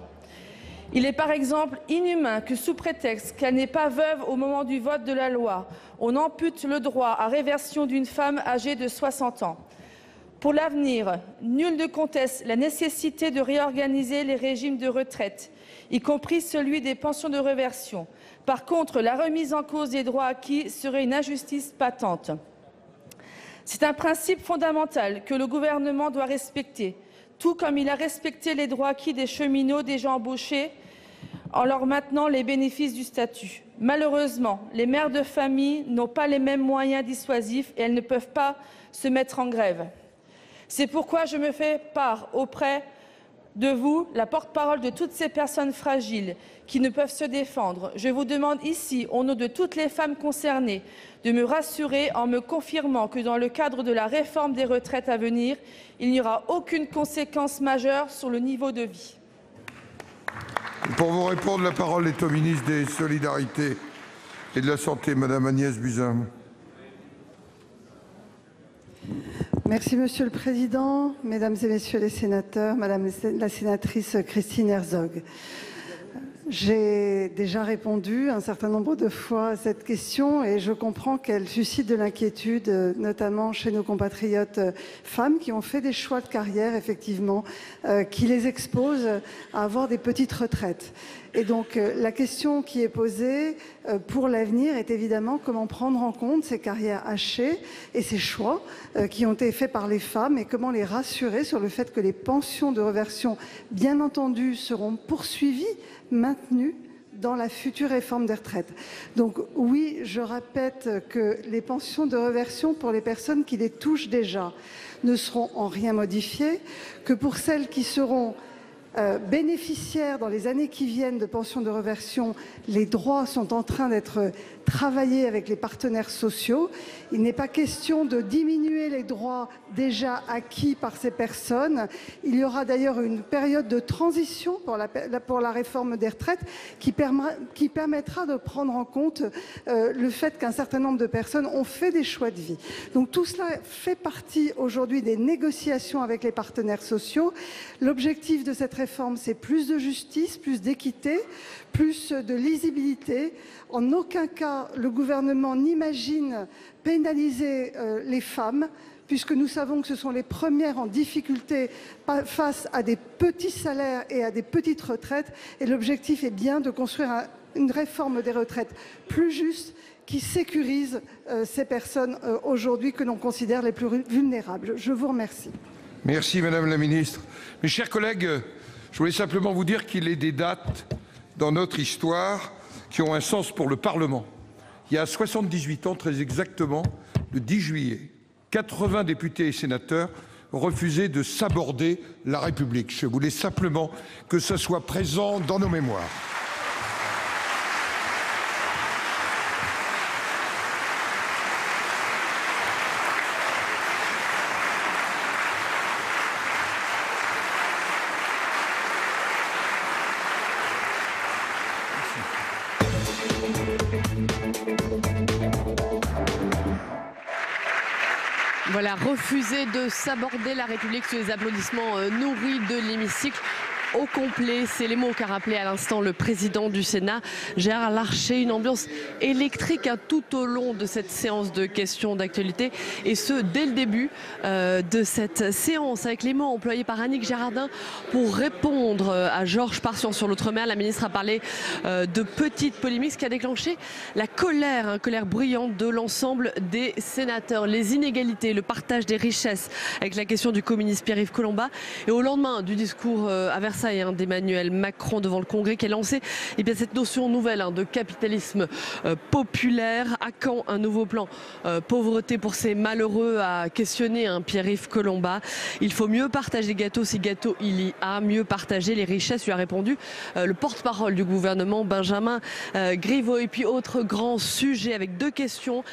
Il est par exemple inhumain que sous prétexte qu'elle n'est pas veuve au moment du vote de la loi, on ampute le droit à réversion d'une femme âgée de 60 ans. Pour l'avenir, nul ne conteste la nécessité de réorganiser les régimes de retraite, y compris celui des pensions de réversion. Par contre, la remise en cause des droits acquis serait une injustice patente. C'est un principe fondamental que le gouvernement doit respecter, tout comme il a respecté les droits acquis des cheminots déjà embauchés en leur maintenant les bénéfices du statut. Malheureusement, les mères de famille n'ont pas les mêmes moyens dissuasifs et elles ne peuvent pas se mettre en grève. C'est pourquoi je me fais part auprès de vous, la porte-parole de toutes ces personnes fragiles qui ne peuvent se défendre. Je vous demande ici, au nom de toutes les femmes concernées, de me rassurer en me confirmant que dans le cadre de la réforme des retraites à venir, il n'y aura aucune conséquence majeure sur le niveau de vie. Pour vous répondre, la parole est au ministre des Solidarités et de la Santé, Madame Agnès Buzyn. Merci Monsieur le Président, Mesdames et Messieurs les sénateurs, Madame la sénatrice Christine Herzog. J'ai déjà répondu un certain nombre de fois à cette question et je comprends qu'elle suscite de l'inquiétude, notamment chez nos compatriotes femmes qui ont fait des choix de carrière, effectivement, qui les exposent à avoir des petites retraites. Et donc la question qui est posée pour l'avenir est évidemment comment prendre en compte ces carrières hachées et ces choix qui ont été faits par les femmes et comment les rassurer sur le fait que les pensions de réversion, bien entendu, seront poursuivies, maintenues dans la future réforme des retraites. Donc oui, je répète que les pensions de réversion pour les personnes qui les touchent déjà ne seront en rien modifiées, que pour celles qui seront bénéficiaires dans les années qui viennent de pensions de réversion, les droits sont en train d'être travaillés avec les partenaires sociaux. Il n'est pas question de diminuer les droits déjà acquis par ces personnes. Il y aura d'ailleurs une période de transition pour la réforme des retraites qui permettra de prendre en compte le fait qu'un certain nombre de personnes ont fait des choix de vie. Donc tout cela fait partie aujourd'hui des négociations avec les partenaires sociaux. L'objectif de cette réforme, c'est plus de justice, plus d'équité, plus de lisibilité. En aucun cas, le gouvernement n'imagine pénaliser les femmes, puisque nous savons que ce sont les premières en difficulté face à des petits salaires et à des petites retraites. Et l'objectif est bien de construire une réforme des retraites plus juste qui sécurise ces personnes aujourd'hui que l'on considère les plus vulnérables. Je vous remercie. Merci Madame la Ministre. Mes chers collègues, je voulais simplement vous dire qu'il est des dates dans notre histoire qui ont un sens pour le Parlement. Il y a 78 ans, très exactement, le 10 juillet, 80 députés et sénateurs refusaient de saborder la République. Je voulais simplement que ce soit présent dans nos mémoires. Voilà, refuser de saborder la République sous les applaudissements nourris de l'hémicycle. Au complet, c'est les mots qu'a rappelé à l'instant le président du Sénat, Gérard Larcher. Une ambiance électrique tout au long de cette séance de questions d'actualité, et ce dès le début de cette séance, avec les mots employés par Annick Girardin pour répondre à Georges Patient sur l'outre-mer. La ministre a parlé de petites polémiques, ce qui a déclenché la colère, colère bruyante de l'ensemble des sénateurs. Les inégalités, le partage des richesses, avec la question du communiste Pierre-Yves Collombat. Et au lendemain du discours à Versailles d'Emmanuel Macron devant le Congrès, qui a lancé cette notion nouvelle de capitalisme populaire. À quand un nouveau plan pauvreté pour ces malheureux, a questionné Pierre-Yves Collombat. Il faut mieux partager les gâteaux si gâteau il y a, mieux partager les richesses, lui a répondu le porte-parole du gouvernement, Benjamin Griveaux. Et puis autre grand sujet avec deux questions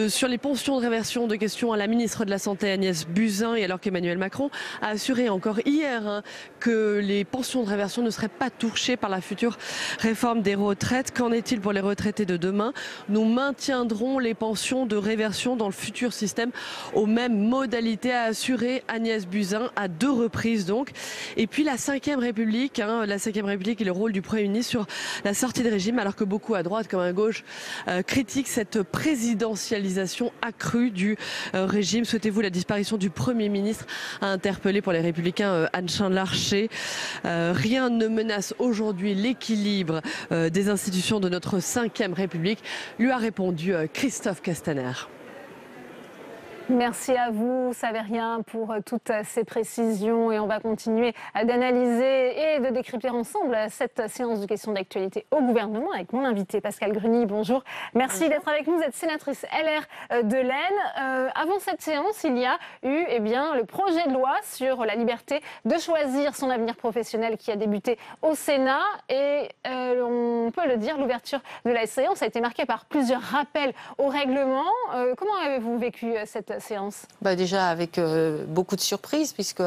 sur les pensions de réversion, deux questions à la ministre de la Santé Agnès Buzyn, et alors qu'Emmanuel Macron a assuré encore hier que les pensions de réversion ne seraient pas touchées par la future réforme des retraites. Qu'en est-il pour les retraités de demain? Nous maintiendrons les pensions de réversion dans le futur système aux mêmes modalités, a assuré Agnès Buzyn à deux reprises donc. Et puis la 5e République, la 5e République et le rôle du Premier ministre sur la sortie de régime, alors que beaucoup à droite comme à gauche critiquent cette présidentialisation accrue du régime. Souhaitez-vous la disparition du Premier ministre, a interpellé pour les Républicains Anne Larcher. Rien ne menace aujourd'hui l'équilibre des institutions de notre 5e République, lui a répondu Christophe Castaner. Merci à vous, Savérien, pour toutes ces précisions, et on va continuer d'analyser et de décrypter ensemble cette séance de questions d'actualité au gouvernement avec mon invité Pascale Gruny. Bonjour, merci d'être avec nous. Vous êtes sénatrice LR de l'Aisne. Avant cette séance, il y a eu le projet de loi sur la liberté de choisir son avenir professionnel qui a débuté au Sénat, et on peut le dire, l'ouverture de la séance a été marquée par plusieurs rappels au règlement. Comment avez-vous vécu cette séance? Déjà avec beaucoup de surprises, puisque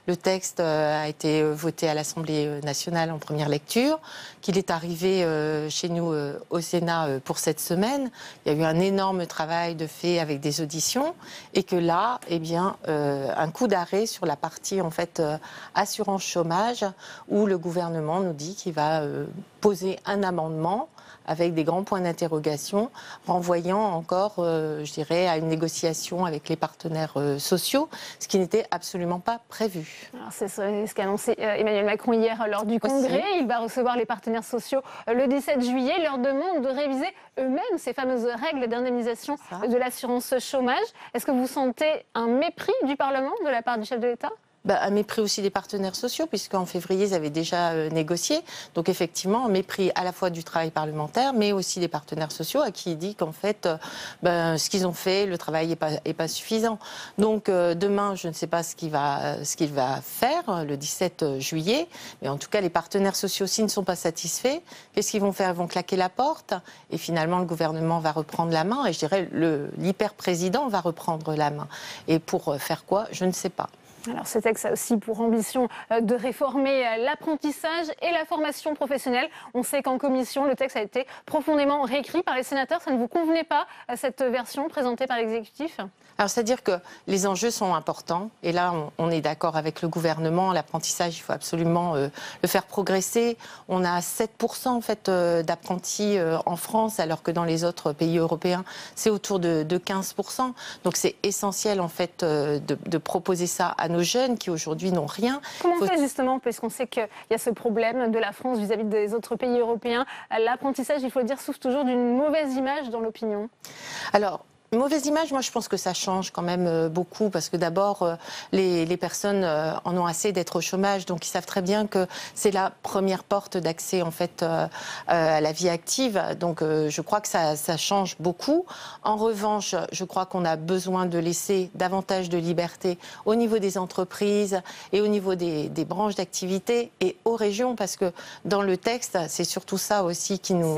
le texte a été voté à l'Assemblée nationale en première lecture, qu'il est arrivé chez nous au Sénat pour cette semaine. Il y a eu un énorme travail de fait avec des auditions, et que là, un coup d'arrêt sur la partie assurance chômage, où le gouvernement nous dit qu'il va poser un amendement avec des grands points d'interrogation, renvoyant encore, à une négociation avec les partenaires sociaux, ce qui n'était absolument pas prévu. C'est ce qu'a annoncé Emmanuel Macron hier lors du Congrès. Il va recevoir les partenaires sociaux le 17 juillet. Leur demande de réviser eux-mêmes ces fameuses règles d'indemnisation de l'assurance chômage. Est-ce que vous sentez un mépris du Parlement de la part du chef de l'État ? Un mépris aussi des partenaires sociaux, puisqu'en février, ils avaient déjà négocié. Donc effectivement, un mépris à la fois du travail parlementaire, mais aussi des partenaires sociaux, à qui il dit qu'en fait, ce qu'ils ont fait, le travail n'est pas suffisant. Donc demain, je ne sais pas ce qu'il va faire, le 17 juillet. Mais en tout cas, les partenaires sociaux, s'ils ne sont pas satisfaits, qu'est-ce qu'ils vont faire? Ils vont claquer la porte, et finalement, le gouvernement va reprendre la main, et je dirais, l'hyper-président va reprendre la main. Et pour faire quoi? Je ne sais pas. Alors ce texte a aussi pour ambition de réformer l'apprentissage et la formation professionnelle. On sait qu'en commission, le texte a été profondément réécrit par les sénateurs. Ça ne vous convenait pas, cette version présentée par l'exécutif ? Alors, c'est-à-dire que les enjeux sont importants. Et là, on est d'accord avec le gouvernement. L'apprentissage, il faut absolument le faire progresser. On a 7% en fait, d'apprentis en France, alors que dans les autres pays européens, c'est autour de 15%. Donc, c'est essentiel en fait, de proposer ça à nos jeunes qui aujourd'hui n'ont rien. Comment on fait justement, puisqu'on sait qu'il y a ce problème de la France vis-à-vis des autres pays européens. L'apprentissage, il faut le dire, souffre toujours d'une mauvaise image dans l'opinion. Alors, mauvaise image, moi je pense que ça change quand même beaucoup parce que d'abord les personnes en ont assez d'être au chômage, donc ils savent très bien que c'est la première porte d'accès en fait à la vie active, donc je crois que ça change beaucoup. En revanche, je crois qu'on a besoin de laisser davantage de liberté au niveau des entreprises et au niveau des branches d'activité et aux régions, parce que dans le texte, c'est surtout ça aussi qui nous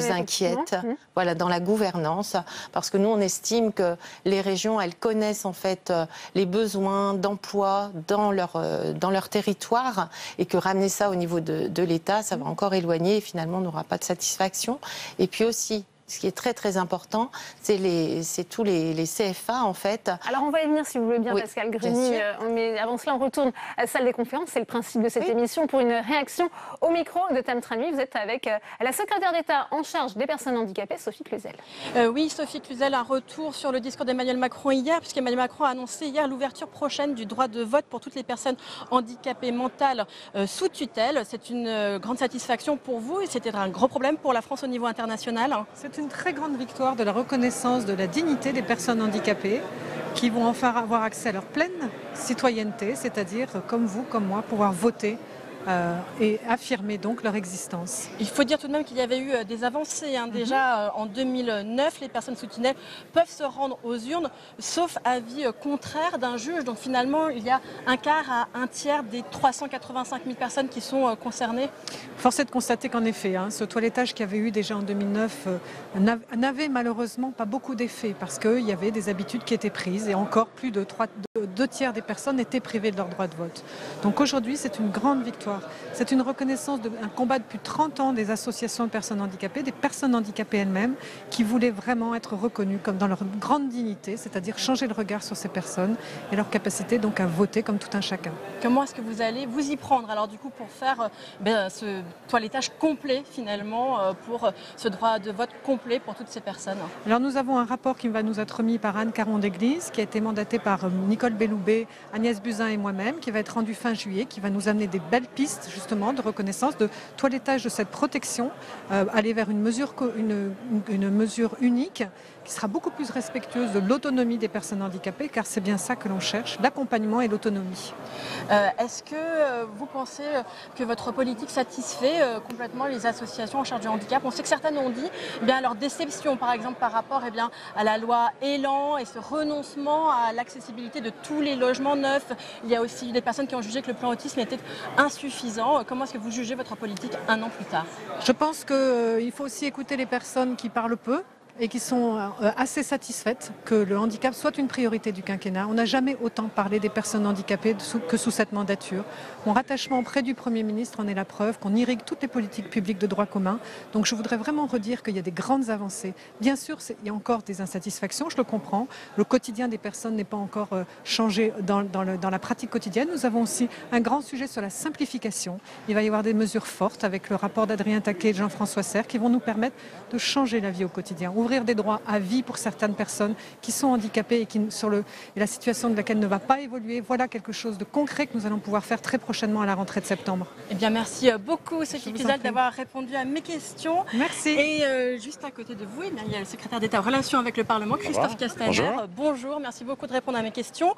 inquiète, voilà, dans la gouvernance, parce que nous on estime que les régions, elles connaissent en fait les besoins d'emploi dans leur territoire et que ramener ça au niveau de l'État, ça va encore éloigner et finalement on n'aura pas de satisfaction. Et puis aussi, ce qui est très très important, c'est tous les CFA en fait. Alors on va y venir si vous voulez bien, oui, Pascale Gruny, mais avant cela on retourne à la salle des conférences, c'est le principe de cette émission. Pour une réaction au micro de Tam Tranui, vous êtes avec la secrétaire d'État en charge des personnes handicapées, Sophie Cluzel. Oui, Sophie Cluzel, un retour sur le discours d'Emmanuel Macron hier, puisqu'Emmanuel Macron a annoncé hier l'ouverture prochaine du droit de vote pour toutes les personnes handicapées mentales sous tutelle. C'est une grande satisfaction pour vous et c'était un gros problème pour la France au niveau international. C'est une très grande victoire de la reconnaissance de la dignité des personnes handicapées qui vont enfin avoir accès à leur pleine citoyenneté, c'est-à-dire, comme vous, comme moi, pouvoir voter et affirmer donc leur existence. Il faut dire tout de même qu'il y avait eu des avancées. Déjà en 2009, les personnes sous tutelle peuvent se rendre aux urnes, sauf avis contraire d'un juge. Donc finalement, il y a un quart à un tiers des 385 000 personnes qui sont concernées. Force est de constater qu'en effet, ce toilettage qu'il y avait eu déjà en 2009 n'avait malheureusement pas beaucoup d'effet parce qu'il y avait des habitudes qui étaient prises et encore plus de 2 tiers des personnes étaient privées de leur droit de vote. Donc aujourd'hui, c'est une grande victoire. C'est une reconnaissance d'un combat depuis 30 ans des associations de personnes handicapées, des personnes handicapées elles-mêmes, qui voulaient vraiment être reconnues comme dans leur grande dignité, c'est-à-dire changer le regard sur ces personnes et leur capacité donc à voter comme tout un chacun. Comment est-ce que vous allez vous y prendre alors du coup pour faire ce toilettage complet finalement, pour ce droit de vote complet pour toutes ces personnes? Alors nous avons un rapport qui va nous être remis par Anne Caron-Déglise, qui a été mandatée par Nicole Belloubet, Agnès Buzyn et moi-même, qui va être rendu fin juillet, qui va nous amener des belles pistes justement de reconnaissance, de toilettage de cette protection, aller vers une mesure unique qui sera beaucoup plus respectueuse de l'autonomie des personnes handicapées, car c'est bien ça que l'on cherche, l'accompagnement et l'autonomie. Est-ce que vous pensez que votre politique satisfait complètement les associations en charge du handicap? On sait que certaines ont dit leur déception, par exemple, par rapport à la loi Élan et ce renoncement à l'accessibilité de tous les logements neufs. Il y a aussi des personnes qui ont jugé que le plan autisme était insuffisant. Comment est-ce que vous jugez votre politique un an plus tard? Je pense qu'il faut aussi écouter les personnes qui parlent peu et qui sont assez satisfaites que le handicap soit une priorité du quinquennat. On n'a jamais autant parlé des personnes handicapées que sous cette mandature. Mon rattachement auprès du Premier ministre en est la preuve, qu'on irrigue toutes les politiques publiques de droit commun. Donc je voudrais vraiment redire qu'il y a des grandes avancées. Bien sûr, il y a encore des insatisfactions, je le comprends. Le quotidien des personnes n'est pas encore changé dans la pratique quotidienne. Nous avons aussi un grand sujet sur la simplification. Il va y avoir des mesures fortes avec le rapport d'Adrien Taquet et de Jean-François Serre qui vont nous permettre de changer la vie au quotidien. Ouvrir des droits à vie pour certaines personnes qui sont handicapées et la situation de laquelle ne va pas évoluer. Voilà quelque chose de concret que nous allons pouvoir faire très prochainement à la rentrée de septembre. Eh bien, merci beaucoup, Sophie Cluzel, d'avoir répondu à mes questions. Merci. Et juste à côté de vous, il y a le secrétaire d'État aux relations avec le Parlement, Christophe Castaner. Bonjour. Bonjour, merci beaucoup de répondre à mes questions.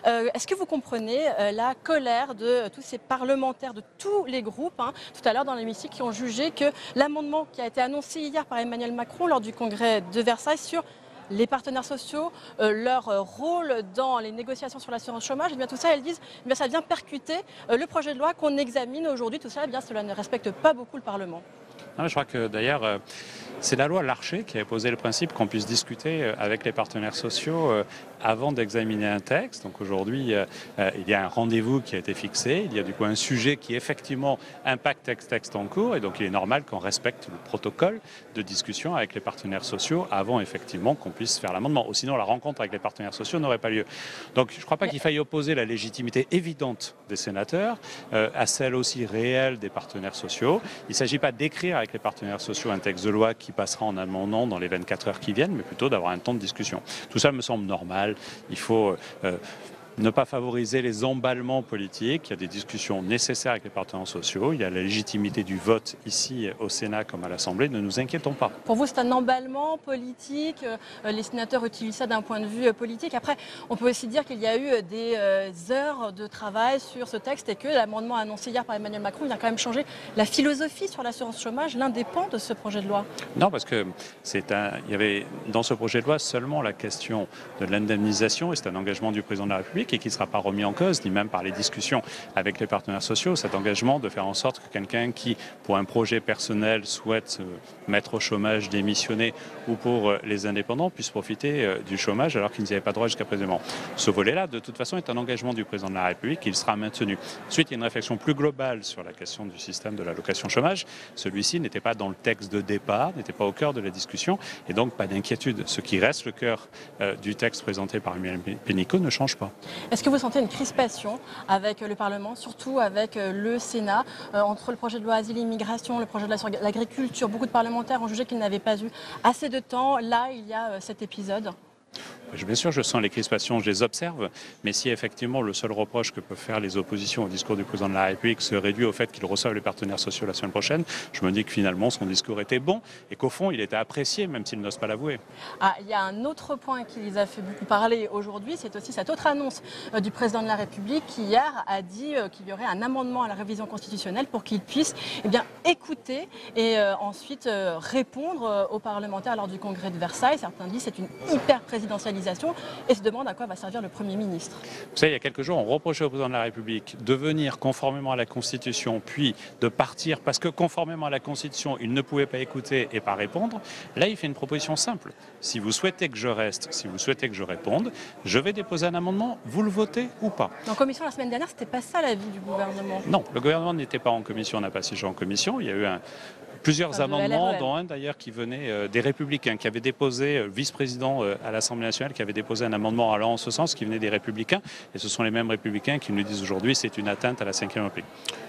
Est-ce que vous comprenez la colère de tous ces parlementaires de tous les groupes, tout à l'heure dans l'hémicycle, qui ont jugé que l'amendement qui a été annoncé hier par Emmanuel Macron lors du congrès de Versailles sur les partenaires sociaux, leur rôle dans les négociations sur l'assurance chômage, et bien tout ça, elles disent que ça vient percuter le projet de loi qu'on examine aujourd'hui. Tout ça, cela ne respecte pas beaucoup le Parlement. Non, je crois que d'ailleurs, C'est la loi Larcher qui avait posé le principe qu'on puisse discuter avec les partenaires sociaux avant d'examiner un texte. Donc aujourd'hui, il y a un rendez-vous qui a été fixé. Il y a du coup un sujet qui effectivement impacte texte en cours. Et donc il est normal qu'on respecte le protocole de discussion avec les partenaires sociaux avant effectivement qu'on puisse faire l'amendement. Ou sinon la rencontre avec les partenaires sociaux n'aurait pas lieu. Donc je ne crois pas qu'il faille opposer la légitimité évidente des sénateurs à celle aussi réelle des partenaires sociaux. Il ne s'agit pas d'écrire avec les partenaires sociaux un texte de loi qui passera en amendant dans les 24 heures qui viennent, mais plutôt d'avoir un temps de discussion. Tout ça me semble normal. Il faut ne pas favoriser les emballements politiques. Il y a des discussions nécessaires avec les partenaires sociaux. Il y a la légitimité du vote ici au Sénat comme à l'Assemblée. Ne nous inquiétons pas. Pour vous, c'est un emballement politique. Les sénateurs utilisent ça d'un point de vue politique. Après, on peut aussi dire qu'il y a eu des heures de travail sur ce texte et que l'amendement annoncé hier par Emmanuel Macron vient quand même changer la philosophie sur l'assurance chômage. L'un des pans de ce projet de loi. Non, parce que il y avait dans ce projet de loi seulement la question de l'indemnisation et c'est un engagement du président de la République et qui ne sera pas remis en cause, ni même par les discussions avec les partenaires sociaux, cet engagement de faire en sorte que quelqu'un qui, pour un projet personnel, souhaite se mettre au chômage, démissionner, ou pour les indépendants, puisse profiter du chômage alors qu'ils n'y avaient pas droit jusqu'à présent. Ce volet-là, de toute façon, est un engagement du président de la République, il sera maintenu. Ensuite, il y a une réflexion plus globale sur la question du système de l'allocation chômage. Celui-ci n'était pas dans le texte de départ, n'était pas au cœur de la discussion, et donc pas d'inquiétude. Ce qui reste le cœur du texte présenté par Emmanuel Pénicaud ne change pas. Est-ce que vous sentez une crispation avec le Parlement, surtout avec le Sénat, entre le projet de loi Asile et Immigration, le projet de loi sur l'agriculture? Beaucoup de parlementaires ont jugé qu'ils n'avaient pas eu assez de temps. Là, il y a cet épisode. Bien sûr, je sens les crispations, je les observe, mais si effectivement le seul reproche que peuvent faire les oppositions au discours du président de la République se réduit au fait qu'il reçoive les partenaires sociaux la semaine prochaine, je me dis que finalement son discours était bon et qu'au fond il était apprécié, même s'il n'ose pas l'avouer. Il y a un autre point qui les a fait beaucoup parler aujourd'hui, c'est aussi cette autre annonce du président de la République qui hier a dit qu'il y aurait un amendement à la révision constitutionnelle pour qu'il puisse écouter et ensuite répondre aux parlementaires lors du congrès de Versailles. Certains disent que c'est une hyper présidentialisation et se demandent à quoi va servir le Premier ministre. Vous savez, il y a quelques jours, on reprochait au président de la République de venir conformément à la Constitution, puis de partir parce que conformément à la Constitution, il ne pouvait pas écouter et pas répondre. Là, il fait une proposition simple. Si vous souhaitez que je reste, si vous souhaitez que je réponde, je vais déposer un amendement, vous le votez ou pas. En commission la semaine dernière, c'était pas ça l'avis du gouvernement. Non, le gouvernement n'était pas en commission, on n'a pas siégé en commission. Il y a eu plusieurs amendements, dont un d'ailleurs qui venait des Républicains, qui avaient déposé, vice-président à l'Assemblée nationale, qui avait déposé un amendement allant en ce sens, qui venait des Républicains. Et ce sont les mêmes Républicains qui nous disent aujourd'hui c'est une atteinte à la Ve République.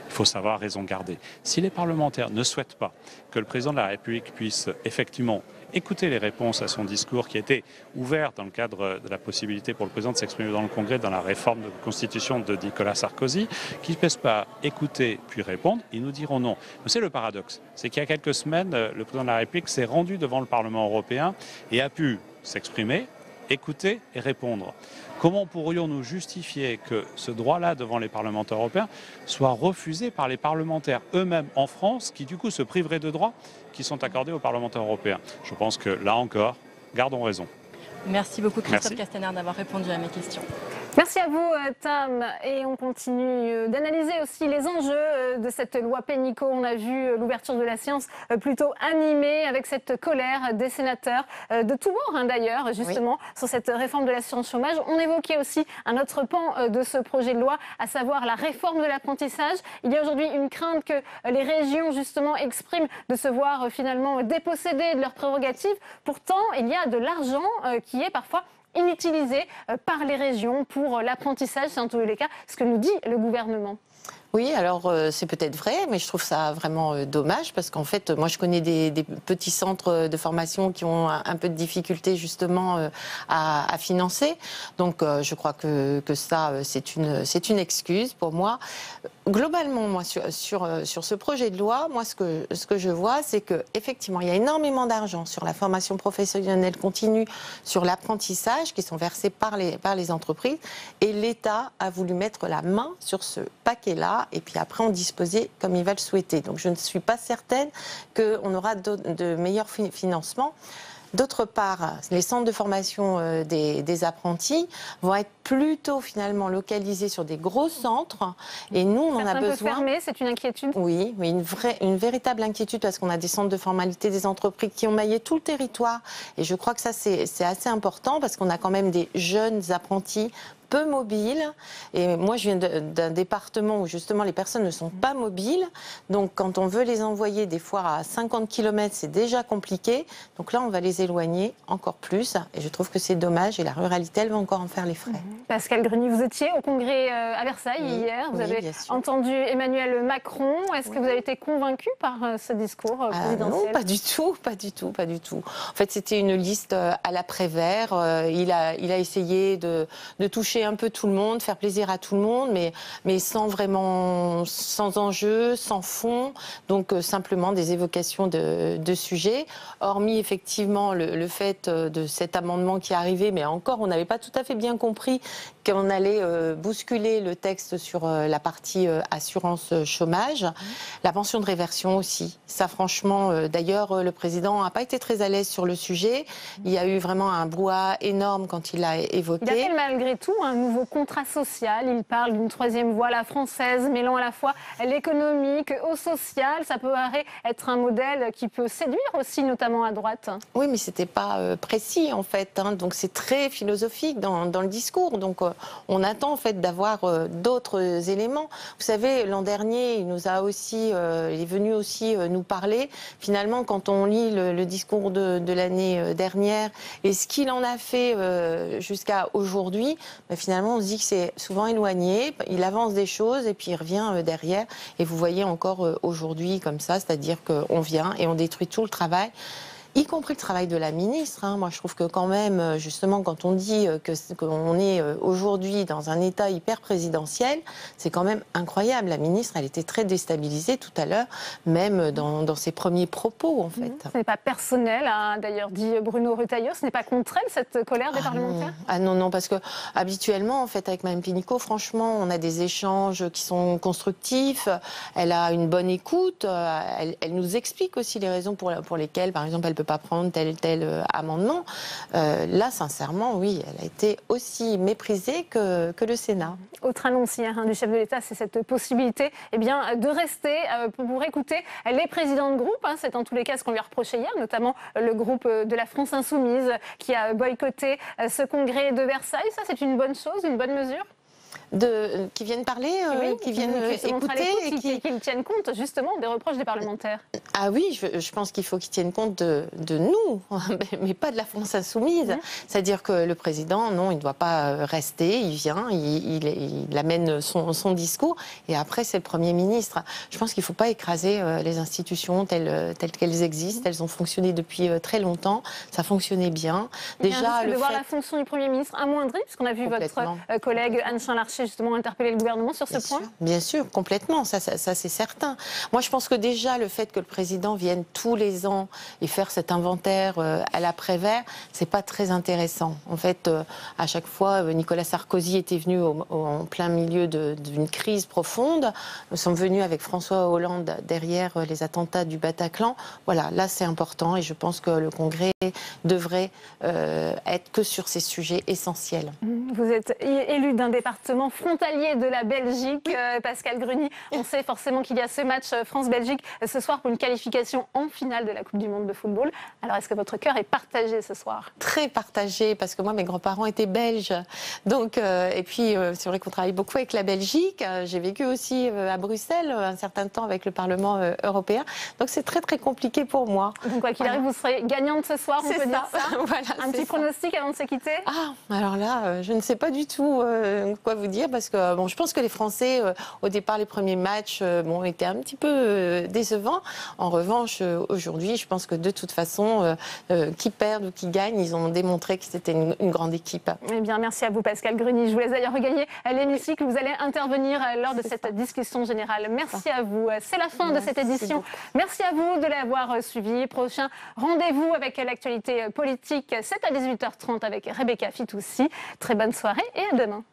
Il faut savoir raison garder. Si les parlementaires ne souhaitent pas que le président de la République puisse effectivement écouter les réponses à son discours qui était ouvert dans le cadre de la possibilité pour le président de s'exprimer dans le Congrès dans la réforme de la Constitution de Nicolas Sarkozy, qui ne puisse pas écouter puis répondre, ils nous diront non. Mais c'est le paradoxe, c'est qu'il y a quelques semaines, le président de la République s'est rendu devant le Parlement européen et a pu s'exprimer, écouter et répondre. Comment pourrions-nous justifier que ce droit-là devant les parlementaires européens soit refusé par les parlementaires eux-mêmes en France, qui du coup se priveraient de droits qui sont accordés aux parlementaires européens? Je pense que là encore, gardons raison. Merci beaucoup Christophe Castaner d'avoir répondu à mes questions. Merci à vous Tam, et on continue d'analyser aussi les enjeux de cette loi Pénicaud. On a vu l'ouverture de la séance plutôt animée avec cette colère des sénateurs de tous bords d'ailleurs justement sur cette réforme de l'assurance chômage. On évoquait aussi un autre pan de ce projet de loi, à savoir la réforme de l'apprentissage. Il y a aujourd'hui une crainte que les régions justement expriment de se voir finalement dépossédées de leurs prérogatives. Pourtant, il y a de l'argent qui est parfois inutilisé par les régions pour l'apprentissage, c'est en tous les cas ce que nous dit le gouvernement. Oui, alors c'est peut-être vrai, mais je trouve ça vraiment dommage parce qu'en fait, moi je connais des petits centres de formation qui ont un peu de difficulté justement à financer. Donc je crois que ça, c'est une excuse pour moi. Globalement, moi sur ce projet de loi, moi ce que je vois, c'est que effectivement, il y a énormément d'argent sur la formation professionnelle continue, sur l'apprentissage qui sont versés par les entreprises, et l'État a voulu mettre la main sur ce paquet-là. Et puis après, on disposait comme il va le souhaiter. Donc je ne suis pas certaine qu'on aura de meilleurs financements. D'autre part, les centres de formation des apprentis vont être plutôt finalement localisé sur des gros centres. Et nous, on en a besoin. Fermé, c'est une inquiétude? Oui, une véritable inquiétude parce qu'on a des centres de formalité, des entreprises qui ont maillé tout le territoire. Et je crois que ça, c'est assez important parce qu'on a quand même des jeunes apprentis peu mobiles. Et moi, je viens d'un département où justement les personnes ne sont pas mobiles. Donc, quand on veut les envoyer des fois à 50 km, c'est déjà compliqué. Donc là, on va les éloigner encore plus. Et je trouve que c'est dommage. Et la ruralité, elle va encore en faire les frais. Pascale Gruny, vous étiez au congrès à Versailles hier. Vous avez entendu Emmanuel Macron. Est-ce que vous avez été convaincu par ce discours présidentiel? Non, pas du tout, pas du tout, pas du tout. En fait, c'était une liste à la Prévert. Il a essayé de toucher un peu tout le monde, faire plaisir à tout le monde, mais sans enjeu, sans fond, donc simplement des évocations de sujets. Hormis effectivement le fait de cet amendement qui est arrivé, mais encore on n'avait pas tout à fait bien compris qu'on allait bousculer le texte sur la partie assurance chômage, la pension de réversion aussi. Ça franchement, d'ailleurs le président n'a pas été très à l'aise sur le sujet. Il y a eu vraiment un brouhaha énorme quand il l'a évoqué. Il appelle malgré tout un nouveau contrat social. Il parle d'une troisième voie, la française, mêlant à la fois l'économique au social. Ça peut être un modèle qui peut séduire aussi, notamment à droite. Oui, mais c'était pas précis en fait. Donc c'est très philosophique dans le discours. Donc on attend en fait d'avoir d'autres éléments. Vous savez, l'an dernier, il nous a aussi, il est venu aussi nous parler. Finalement, quand on lit le discours de l'année dernière et ce qu'il en a fait jusqu'à aujourd'hui, finalement, on se dit que c'est souvent éloigné. Il avance des choses et puis il revient derrière. Et vous voyez encore aujourd'hui comme ça, c'est-à-dire qu'on vient et on détruit tout le travail, y compris le travail de la ministre. Moi, je trouve que quand même, justement, quand on dit qu'on est aujourd'hui dans un état hyper présidentiel, c'est quand même incroyable. La ministre, elle était très déstabilisée tout à l'heure, même dans ses premiers propos, en fait. Ce n'est pas personnel, a d'ailleurs dit Bruno Retailleau. Ce n'est pas contre elle, cette colère des parlementaires? Non, parce que habituellement, en fait, avec Mme Pénicaud, franchement, on a des échanges qui sont constructifs. Elle a une bonne écoute. Elle nous explique aussi les raisons pour lesquelles, par exemple, elle peut pas prendre tel amendement. Là, sincèrement, oui, elle a été aussi méprisée que le Sénat. Autre annonce hier du chef de l'État, c'est cette possibilité de rester pour écouter les présidents de groupe. C'est en tous les cas ce qu'on lui a reproché hier, notamment le groupe de la France Insoumise qui a boycotté ce congrès de Versailles. Ça, c'est une bonne chose, une bonne mesure? Qui viennent parler, qui viennent écouter et qui tiennent compte justement des reproches des parlementaires. Ah oui, je pense qu'il faut qu'ils tiennent compte de nous, mais pas de la France Insoumise. C'est-à-dire que le président, non, il ne doit pas rester, il vient, il amène son discours et après c'est le Premier ministre. Je pense qu'il ne faut pas écraser les institutions telles qu'elles existent. Elles ont fonctionné depuis très longtemps, ça fonctionnait bien. Déjà, de voir la fonction du Premier ministre amoindrie, puisqu'on a vu votre collègue Anne Chain-Larché justement interpeller le gouvernement sur ce point. Bien sûr, complètement, ça c'est certain. Moi je pense que déjà le fait que le président vienne tous les ans et faire cet inventaire à la Prévert, c'est pas très intéressant. En fait, à chaque fois, Nicolas Sarkozy était venu en plein milieu d'une crise profonde. Nous sommes venus avec François Hollande derrière les attentats du Bataclan. Voilà, là c'est important et je pense que le Congrès devrait être que sur ces sujets essentiels. Vous êtes élu d'un département frontalier de la Belgique, Pascale Gruny. On sait forcément qu'il y a ce match France-Belgique ce soir pour une qualification en finale de la Coupe du Monde de football. Alors, est-ce que votre cœur est partagé ce soir? Très partagé, parce que moi, mes grands-parents étaient belges. Donc, et puis, c'est vrai qu'on travaille beaucoup avec la Belgique. J'ai vécu aussi à Bruxelles un certain temps avec le Parlement européen. Donc, c'est très, très compliqué pour moi. Donc, quoi qu'il arrive, vous serez gagnante ce soir, on peut dire ça. Voilà, un petit pronostic avant de se quitter? Alors là, je ne sais pas du tout quoi vous dire, parce que je pense que les Français, au départ, les premiers matchs étaient un petit peu décevants. En revanche, aujourd'hui, je pense que de toute façon, qui perdent ou qui gagnent, ils ont démontré que c'était une grande équipe. Eh bien, merci à vous, Pascale Gruny. Je vous laisse d'ailleurs regagner l'hémicycle. Vous allez intervenir lors de cette discussion générale. Merci à vous. C'est la fin de cette édition. Merci à vous de l'avoir suivi. Prochain rendez-vous avec l'actualité politique, c'est à 18h30 avec Rebecca Fitoussi. Très bonne soirée et à demain.